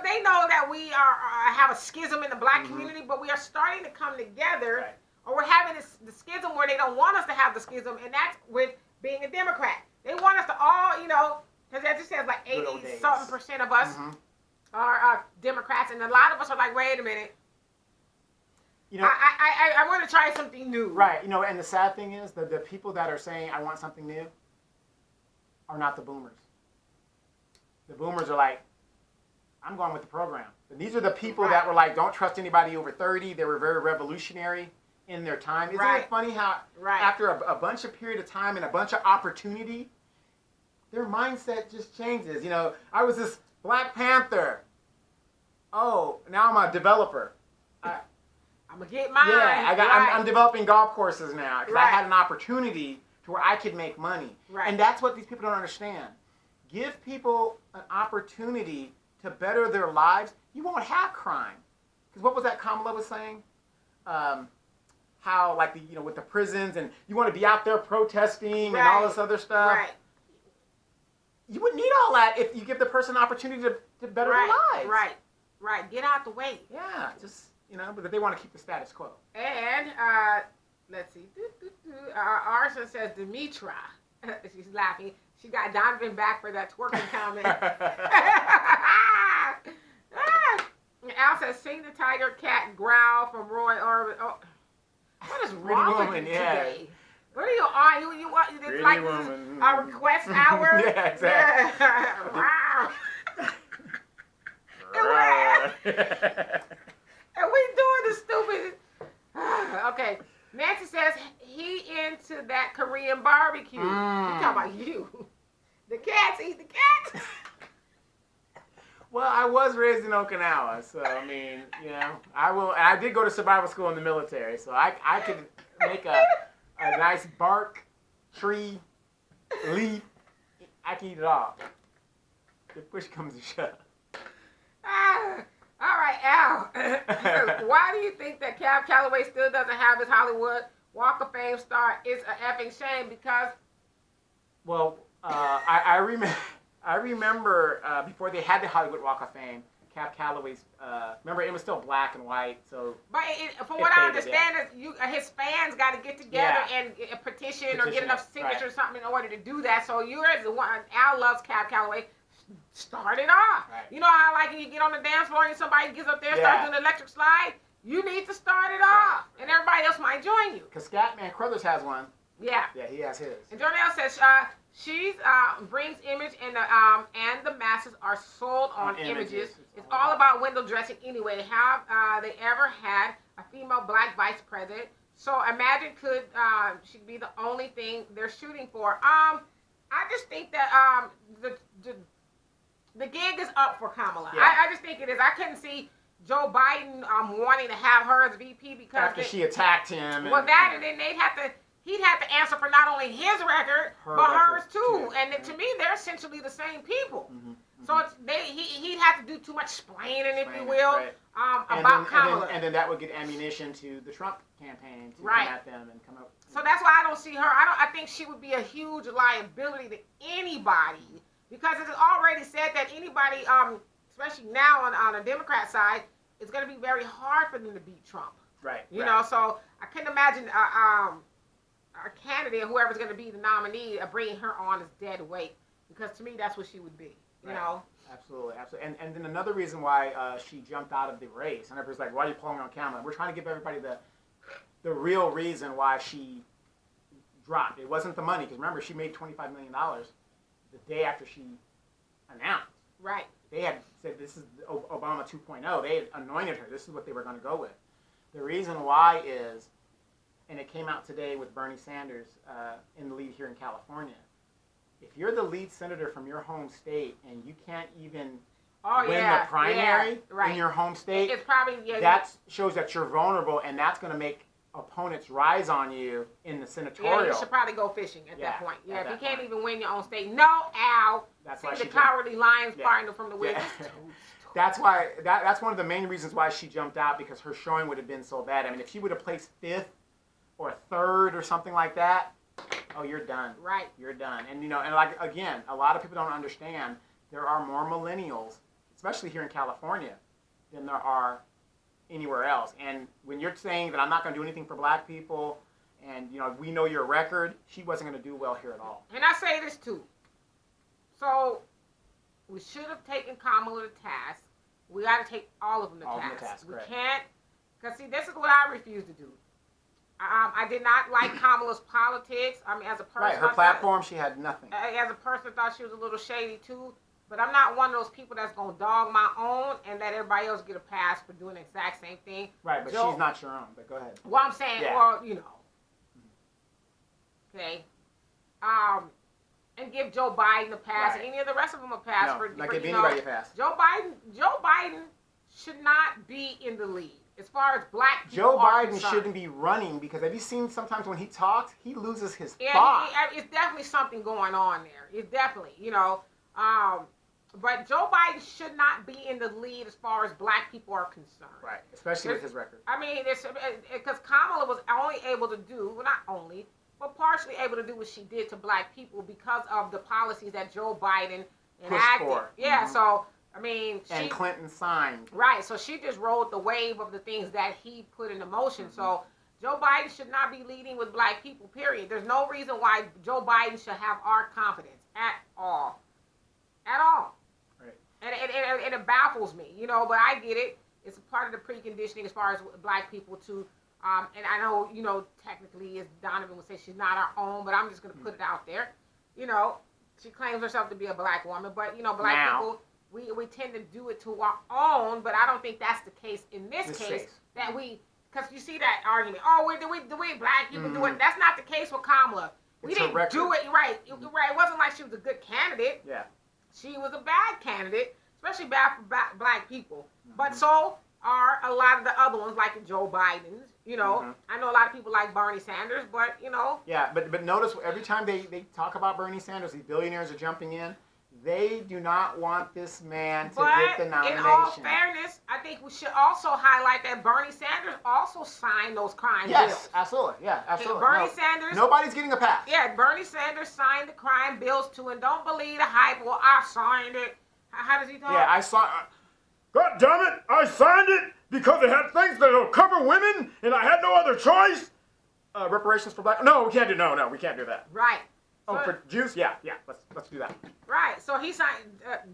they know that we have a schism in the black community, but we are starting to come together, or we're having the schism where they don't want us to have the schism, and that's with being a Democrat. They want us to all, because as it says, like 80-something% of us are Democrats, and a lot of us are like, wait a minute. I want to try something new. Right. And the sad thing is that the people that are saying, I want something new, are not the boomers. The boomers are like, I'm going with the program. And these are the people that were like, don't trust anybody over 30. They were very revolutionary in their time. Isn't it funny how after a bunch of period of time and a bunch of opportunity, their mindset just changes. I was this Black Panther. Oh, now I'm a developer. I'm going to get mine. Yeah, I'm developing golf courses now because I had an opportunity to where I could make money. Right. And that's what these people don't understand. Give people an opportunity to better their lives. You won't have crime. Because what was that Kamala was saying? How, like, with the prisons, and you want to be out there protesting and all this other stuff. Right. You wouldn't need all that if you give the person an opportunity to better their lives. Right. Get out the way. Yeah, just, but they want to keep the status quo. And, let's see. Arson says, Demetra. She's laughing. She got Donovan back for that twerking comment. Al says, sing the tiger cat growl from Roy Orbison. Oh, what is wrong with you today? What are you on? You want this like this is a request hour? Yeah, exactly. Wow. And we doing the stupid. Okay. Nancy says he into that Korean barbecue. We talking about you. The cats eat the cats. Well, I was raised in Okinawa, so I mean, I will. And I did go to survival school in the military, so I could make a nice bark, tree, leaf. I can eat it all. If push comes to shove. All right, Al. Why do you think that Cab Calloway still doesn't have his Hollywood Walk of Fame star? It's a effing shame because. Well, I remember before they had the Hollywood Walk of Fame, Cab Calloway's. Remember, it was still black and white, so. But from what I understand, is his fans got to get together and petition or get enough signatures or something in order to do that. So you're the one. Al loves Cab Calloway. Start it off. Right. You know how like you get on the dance floor and somebody gets up there and starts doing the electric slide? You need to start it off. And everybody else might join you. Because Scatman Crothers has one. Yeah. Yeah, he has his. And Jordan says she brings image and the masses are sold on images. It's all about window dressing anyway. Have they ever had a female black vice president? So imagine could she be the only thing they're shooting for? I just think that the gig is up for Kamala. Yeah. I just think it is. I couldn't see Joe Biden wanting to have her as VP because after she attacked him. Well, and then he'd have to answer for not only his record but hers too. And to me, they're essentially the same people. So he'd have to do too much splaining, if you will, about Kamala. And then that would get ammunition to the Trump campaign to come at them and come up. So that's why I don't see her. I think she would be a huge liability to anybody. Because it's already said that anybody, especially now on the Democrat side, it's going to be very hard for them to beat Trump. Right. You know, so I couldn't imagine a candidate, whoever's going to be the nominee, bringing her on as dead weight. Because to me, that's what she would be. You know. Absolutely. And then another reason why she jumped out of the race, and everybody's like, "Why are you pulling on Kamala?" We're trying to give everybody the real reason why she dropped. It wasn't the money, because remember, she made $25 million. The day after she announced. Right. They had said this is Obama 2.0. They had anointed her. This is what they were going to go with. The reason why is, and it came out today with Bernie Sanders in the lead here in California, if you're the lead senator from your home state and you can't even win the primary in your home state, it's probably that shows that you're vulnerable, and that's going to make opponents rise on you in the senatorial. Yeah, you should probably go fishing at that point. Yeah, if you can't even win your own state, no, Al. That's why the Cowardly Lions partner from the Wiggins. That's why. That's one of the main reasons why she jumped out, because her showing would have been so bad. I mean, if she would have placed 5th or 3rd or something like that, oh, you're done. Right. You're done. And and like again, a lot of people don't understand. There are more millennials, especially here in California, than there are anywhere else. And when you're saying that I'm not going to do anything for black people, and we know your record, she wasn't going to do well here at all. And I say this too. So we should have taken Kamala to task. We got to take all of them to task. We can't, because see, this is what I refuse to do. I did not like Kamala's politics. I mean, as a person, right? Her platform, she had nothing. As a person, I thought she was a little shady too. But I'm not one of those people that's going to dog my own and let everybody else get a pass for doing the exact same thing. Right, but she's not your own. But go ahead. Well, I'm saying, okay. And give Joe Biden a pass, and any of the rest of them a pass. Not give anybody a pass. Joe Biden should not be in the lead as far as black people Joe Biden shouldn't be running, because have you seen sometimes when he talks, he loses his thought. It's definitely something going on there. It's definitely, but Joe Biden should not be in the lead as far as black people are concerned. Right, especially with his record. I mean, because Kamala was only able to do, well, not only, but partially able to do what she did to black people because of the policies that Joe Biden enacted. Yeah, so, I mean... And Clinton signed. Right, so she just rode the wave of the things that he put into motion. So Joe Biden should not be leading with black people, period. There's no reason why Joe Biden should have our confidence at all. At all. Right. And it baffles me, but I get it. It's a part of the preconditioning as far as black people to... and I know, technically, as Donovan would say, she's not our own, but I'm just going to put it out there. She claims herself to be a black woman, but, black people, we tend to do it to our own, but I don't think that's the case in this case. That because you see that argument, the way black people do it, that's not the case with Kamala. We didn't do it right. It wasn't like she was a good candidate. Yeah. She was a bad candidate, especially bad for black people. But so are a lot of the other ones, like Joe Biden's. I know a lot of people like Bernie Sanders, but Yeah, but notice every time they talk about Bernie Sanders, these billionaires are jumping in. They do not want this man to get the nomination. In all fairness, I think we should also highlight that Bernie Sanders also signed those crime bills. Yes, absolutely. Yeah, absolutely. Bernie Sanders. Nobody's getting a pass. Yeah, Bernie Sanders signed the crime bills too, and don't believe the hype. Well, I signed it. How does he talk? Yeah, I saw. God damn it! I signed it because it had things that'll cover women, and I had no other choice. Reparations for black. No, we can't do. No, we can't do that. Right. Oh, for Jews? Yeah. Let's do that. Right. So he signed.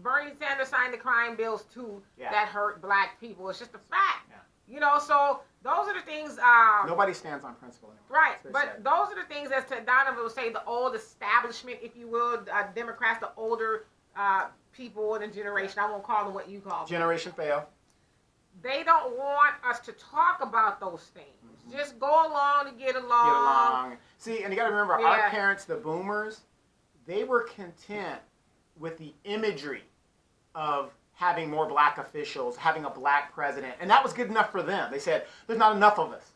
Bernie Sanders signed the crime bills too that hurt black people. It's just a fact. Yeah. So those are the things. Nobody stands on principle anymore. Right. But those are the things, as Donovan would say, the old establishment, if you will, Democrats, the older people in the generation. I won't call them what you call them. Generation fail. They don't want us to talk about those things. Just go along to get along. See, and you got to remember, our parents, the boomers, they were content with the imagery of having more black officials, having a black president, and that was good enough for them. They said, there's not enough of us.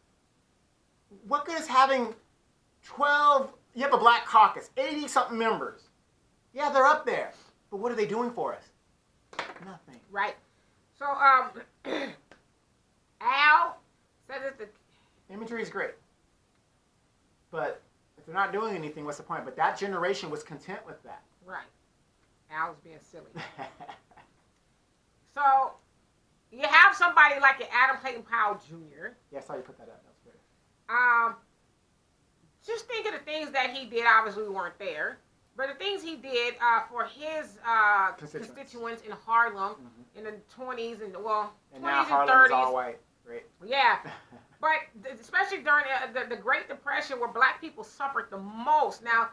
What good is having 12, you have a black caucus, 80-something members. Yeah, they're up there, but what are they doing for us? Nothing. Right. So, Al said that the imagery is great, but if they're not doing anything, what's the point? But that generation was content with that. Right. Al's being silly. So, you have somebody like an Adam Clayton Powell Jr. Yeah, I saw you put that up. That was great. Just think of the things that he did. Obviously, we weren't there. But the things he did for his constituents in Harlem in the 20s and 20s and 30s. Now all white. Great. Yeah. But especially during the Great Depression, where black people suffered the most. Now,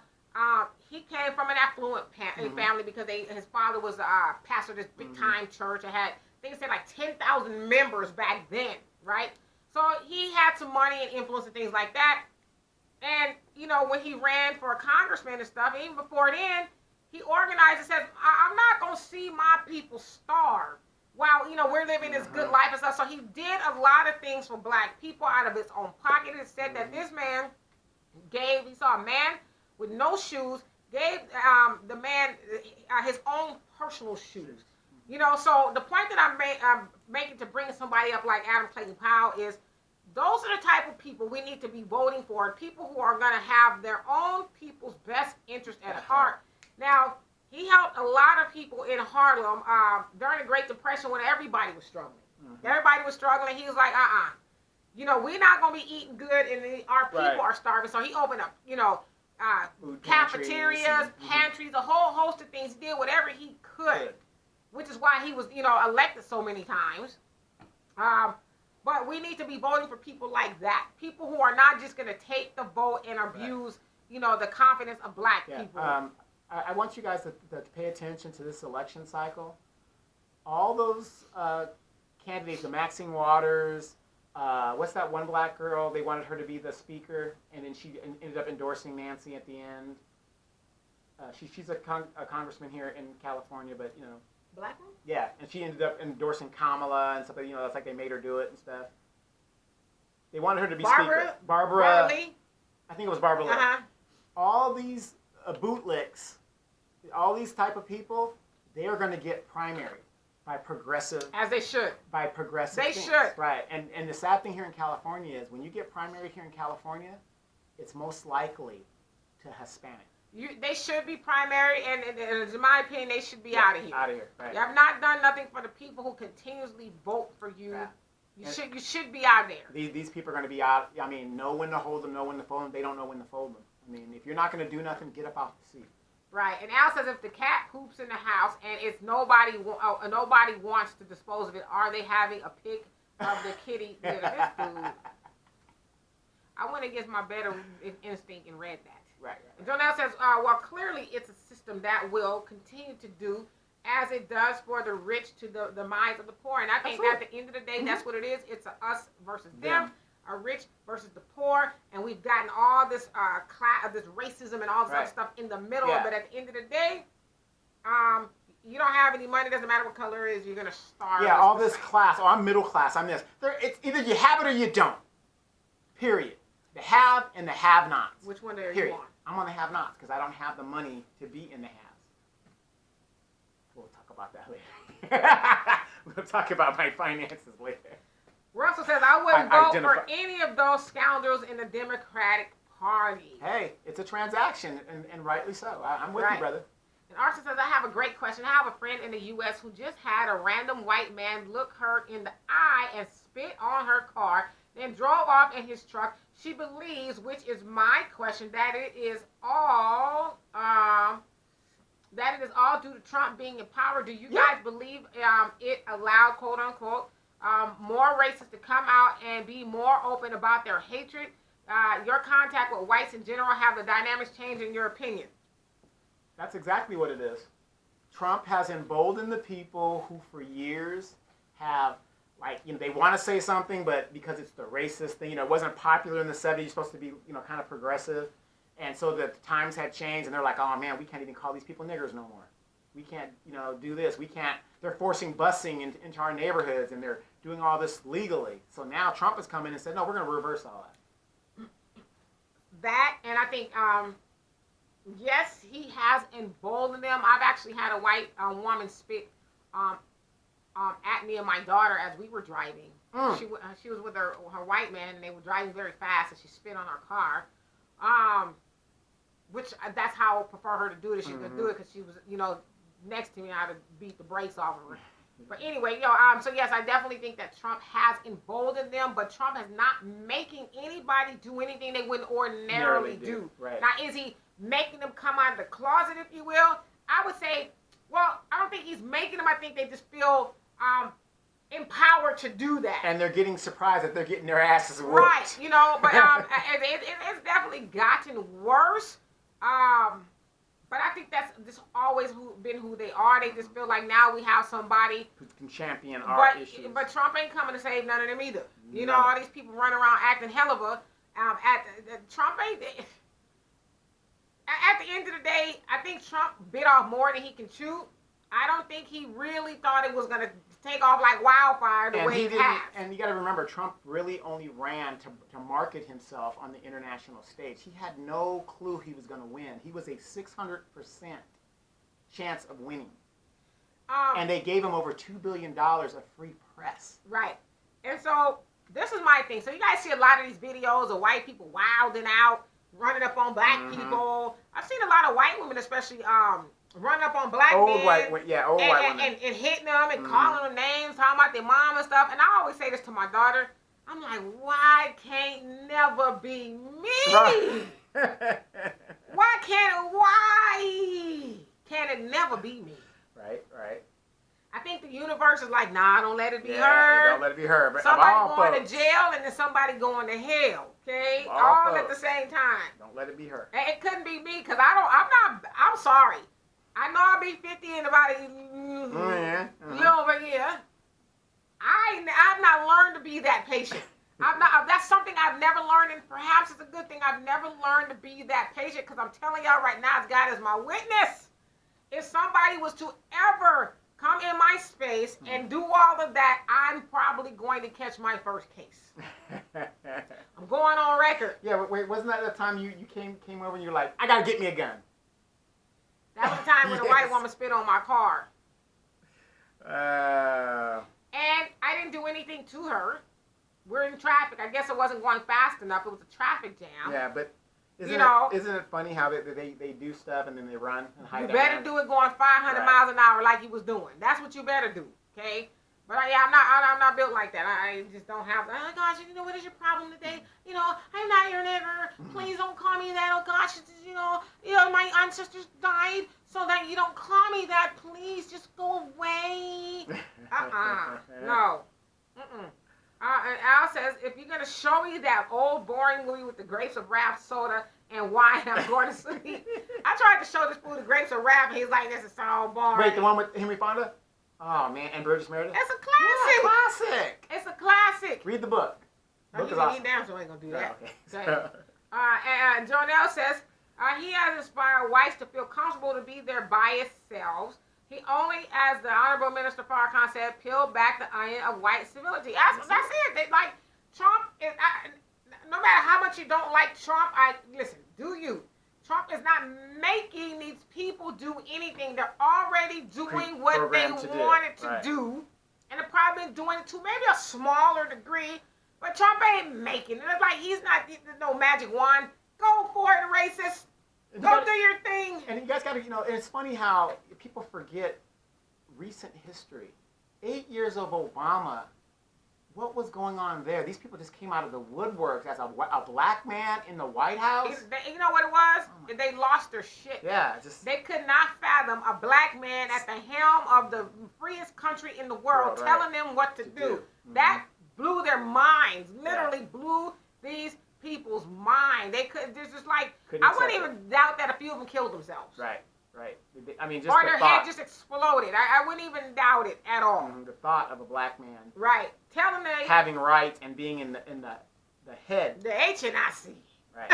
he came from an affluent family because his father was a pastor of this big-time church. It had, I think it said like 10,000 members back then, right? So he had some money and influence and things like that. And, when he ran for a congressman and stuff, even before then, he organized and says, I'm not going to see my people starve while, we're living this good life and stuff. So he did a lot of things for black people out of his own pocket. It said that this man he saw a man with no shoes, gave the man his own personal shoes. So the point that I'm making to bring somebody up like Adam Clayton Powell is those are the type of people we need to be voting for, people who are going to have their own people's best interest at heart. Now, he helped a lot of people in Harlem during the Great Depression when everybody was struggling. Everybody was struggling. He was like, we're not going to be eating good and our people are starving. So he opened up, cafeterias, pantries, a whole host of things. He did whatever he could, which is why he was, elected so many times. But we need to be voting for people like that. People who are not just going to take the vote and abuse, the confidence of black people. I want you guys to pay attention to this election cycle. All those candidates, the Maxine Waters, what's that one black girl? They wanted her to be the speaker, and then she ended up endorsing Nancy at the end. She's a congressman here in California, but Black one? Yeah, and she ended up endorsing Kamala and stuff. That's like they made her do it and stuff. They wanted her to be speaker. Barbara Lee. I think it was Barbara Lee. All these bootlicks, all these type of people, they are going to get primary by progressive. As they should. By progressive. They things. should. Right, and the sad thing here in California is when you get primary here in California, it's most likely to Hispanic. They should be primary, and in my opinion, they should be out of here. Out of here, right. You have not done nothing for the people who continuously vote for you. Right. You should be out there. These people are going to be out. I mean, know when to hold them, know when to fold them. They don't know when to fold them. I mean, if you're not going to do nothing, get up off the seat. Right, and Al says if the cat poops in the house and it's nobody wants to dispose of it, are they having a pic of the kitty litter? This dude. I went against my better instinct and read that. Right. Jonelle says, well, clearly it's a system that will continue to do as it does for the rich to the minds of the poor. And I think at the end of the day, that's what it is. It's a us versus them, a rich versus the poor. And we've gotten all this this racism and all this other stuff in the middle. But at the end of the day, you don't have any money. Doesn't matter what color it is. You're going to starve. Yeah, all this class. Oh, I'm middle class. I'm this. It's either you have it or you don't. Period. The have and the have-nots. Which one are you on? I'm on the have-nots because I don't have the money to be in the haves. We'll talk about that later. We'll talk about my finances later. Russell says, I wouldn't vote for any of those scoundrels in the Democratic Party. Hey, it's a transaction, and rightly so. I'm with you, brother. And Arthur says, I have a great question. I have a friend in the U.S. who just had a random white man look her in the eye and spit on her car, then drove off in his truck. She believes, which is my question, that it is all due to Trump being in power. Do you guys believe it allowed, quote unquote, more racists to come out and be more open about their hatred? Your contact with whites in general, have the dynamics changed in your opinion? That's exactly what it is. Trump has emboldened the people who for years have, they want to say something, but because it's the racist thing, it wasn't popular in the 70s, you're supposed to be, kind of progressive. And so the times had changed, and they're like, oh man, we can't even call these people niggers no more. We can't, do this. We can't, they're forcing busing into our neighborhoods, and they're doing all this legally. So now Trump has come in and said, no, we're going to reverse all that. That, and I think, yes, he has emboldened them. I've actually had a white woman spit at me and my daughter as we were driving. She was with her white man, and they were driving very fast, and she spit on our car. Which that's how I prefer her to do it. She could do it because she was, next to me. I had to beat the brakes off of her. But anyway, so yes, I definitely think that Trump has emboldened them, but Trump is not making anybody do anything they wouldn't ordinarily do. Right. Now, is he making them come out of the closet, if you will? I would say, well, I don't think he's making them. I think they just feel empowered to do that. And they're getting surprised that they're getting their asses whooped. Right, but it's definitely gotten worse. But I think that's just always been who they are. They just feel like now we have somebody who can champion our issues. But Trump ain't coming to save none of them either. All these people running around acting hell of a. Trump ain't. at the end of the day, I think Trump bit off more than he can chew. I don't think he really thought it was going to take off like wildfire the way it has. And you got to remember, Trump really only ran to market himself on the international stage. He had no clue he was going to win. He was a 600% chance of winning. And they gave him over $2 billion of free press. Right. And so this is my thing. So you guys see a lot of these videos of white people wilding out, running up on black people. I've seen a lot of white women, especially running up on black men. Old white women. And hitting them and calling them names, talking about their mom and stuff. And I always say this to my daughter. I'm like, why can't never be me? Right. Why can't it never be me? Right. I think the universe is like, nah, don't let it be her. Don't let it be her. But somebody going to jail and then somebody going to hell. Okay, all at the same time. Don't let it be her. And it couldn't be me because I'm sorry. I know I'll be 50 in about a little over here. I've not learned to be that patient. That's something I've never learned, and perhaps it's a good thing I've never learned to be that patient, because I'm telling y'all right now, God is my witness. If somebody was to ever come in my space and do all of that, I'm probably going to catch my first case. I'm going on record. Yeah, but wait, wasn't that the time you came over and you're like, I gotta get me a gun? That was the time when a white woman spit on my car. And I didn't do anything to her. We're in traffic. I guess it wasn't going fast enough. It was a traffic jam. Yeah, but isn't it funny how they do stuff and then they run and hide? You better do it going 500 miles an hour like he was doing. That's what you better do, okay? But I'm not built like that. I just don't have. Oh gosh, what is your problem today? I'm not your nigger. Please don't call me that. Oh gosh, my ancestors died so that you don't call me that. Please just go away. No. And Al says, if you're going to show me that old boring movie with the grapes of wrath soda and wine, I'm going to sleep. I tried to show this fool the grapes of wrath, and he's like, this is so boring. Wait, the one with Henry Fonda? Oh, man, and Burgess Meredith? It's a classic. Yeah, classic. It's a classic. Read the book. Book is awesome. Damn sure I ain't going to do that. Oh, okay. And Jonelle says, he has inspired whites to feel comfortable to be their biased selves. He only, as the Honorable Minister Farrakhan said, peeled back the onion of white civility. That's it. Trump is, no matter how much you don't like Trump, listen, do you? Trump is not making these people do anything. They're already doing what they wanted to do. And they're probably doing it to maybe a smaller degree. But Trump ain't making it. It's like he's not no magic wand. Go for it, racist. Go do your thing. And you guys got to, it's funny how people forget recent history. 8 years of Obama, what was going on there? These people just came out of the woodworks as a black man in the White House. You know what it was? They lost their shit. Yeah. They could not fathom a black man at the helm of the freest country in the world telling them what to do. Mm-hmm. That blew their minds. Literally blew these people's mind. They could. There's just like I wouldn't even doubt that a few of them killed themselves. Right. I mean, just or their head just exploded. I wouldn't even doubt it at all. Mm-hmm. The thought of a black man. Right. Telling them having rights and being in the head. The HNIC. Right.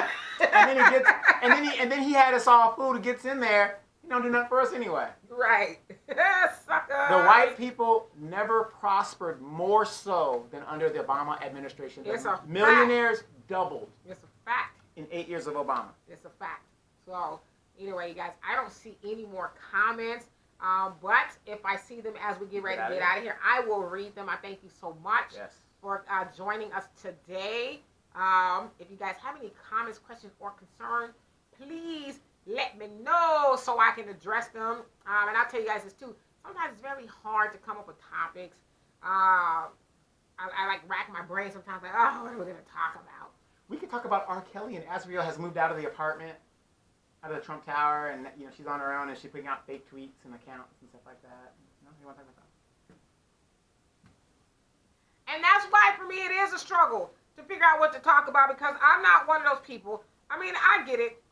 and then he had us all fooled who gets in there. He don't do nothing for us anyway. Right. Sucker. The white people never prospered more so than under the Obama administration. The millionaires doubled. It's a fact. In 8 years of Obama. It's a fact. So, anyway, you guys, I don't see any more comments. But if I see them as we get ready to get out of here, I will read them. I thank you so much for joining us today. If you guys have any comments, questions, or concerns, please let me know so I can address them. And I'll tell you guys this too. Sometimes it's very hard to come up with topics. I like rack my brain sometimes, like, oh, what are we going to talk about? We could talk about R. Kelly, and Azriel has moved out of the apartment, out of the Trump Tower, and she's on her own, and she's putting out fake tweets and accounts and stuff like that. You want to talk about that? And that's why, for me, it is a struggle to figure out what to talk about, because I'm not one of those people. I mean, I get it.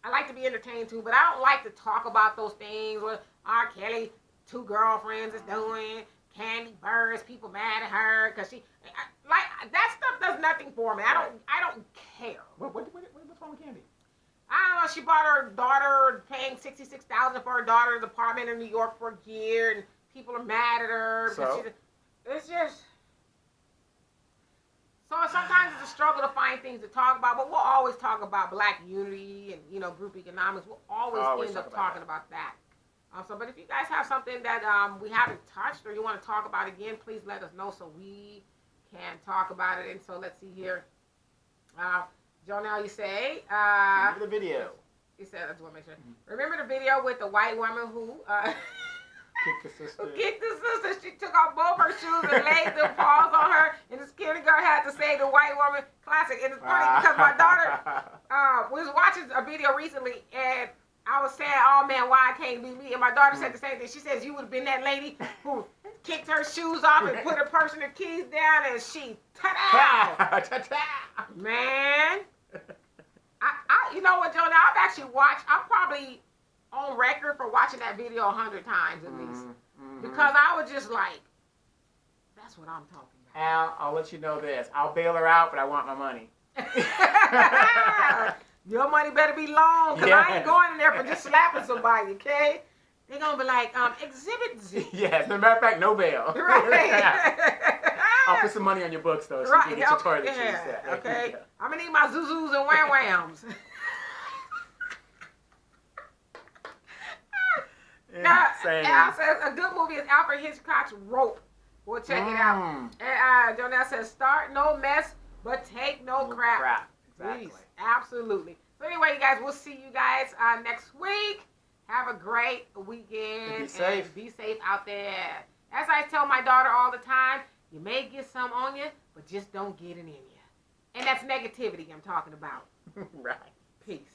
I like to be entertained too, but I don't like to talk about those things with R. Kelly, 2 girlfriends is doing, Candy Burris, people mad at her because that stuff does nothing for me. I don't care. What's wrong with Candy? I don't know. She bought her daughter, paying $66,000 for her daughter's apartment in New York for a year, and people are mad at her. So It's just. So sometimes it's a struggle to find things to talk about, but we'll always talk about black unity and group economics. We'll always end up talking about that. But if you guys have something that we haven't touched or you want to talk about again, please let us know so we can talk about it. And so let's see here. Jonelle, you say. Remember the video. You said, I just want to make sure. Remember the video with the white woman who Kicked the sister. She took off both her shoes and laid them paws on her, and the security guard had to say the white woman classic. And it's funny because my daughter was watching a video recently, and I was saying, oh man, why I can't be me? And my daughter said the same thing. She says, you would have been that lady who kicked her shoes off and put her purse and her keys down, and she, ta-da! Ta-ta! Man. You know what, Jonah? I'm probably on record for watching that video 100 times at least. Because I was just like, that's what I'm talking about. Al, I'll let you know this. I'll bail her out, but I want my money. Your money better be long, because I ain't going in there for just slapping somebody, okay? They're going to be like, Exhibit Z. Yeah, as a matter of fact, no bail. Right. I'll put some money on your books, though, so you can get your toiletries set. Okay. Yeah. I'm going to need my zuzus and wham-whams. Al says a good movie is Alfred Hitchcock's Rope. We'll check it out. And Jonelle says, start no mess, but take no crap. Exactly. Please. Absolutely. So anyway, you guys, we'll see you guys next week. Have a great weekend. And be safe. And be safe out there. As I tell my daughter all the time, you may get some on you, but just don't get it in you. And that's negativity I'm talking about. Right. Peace.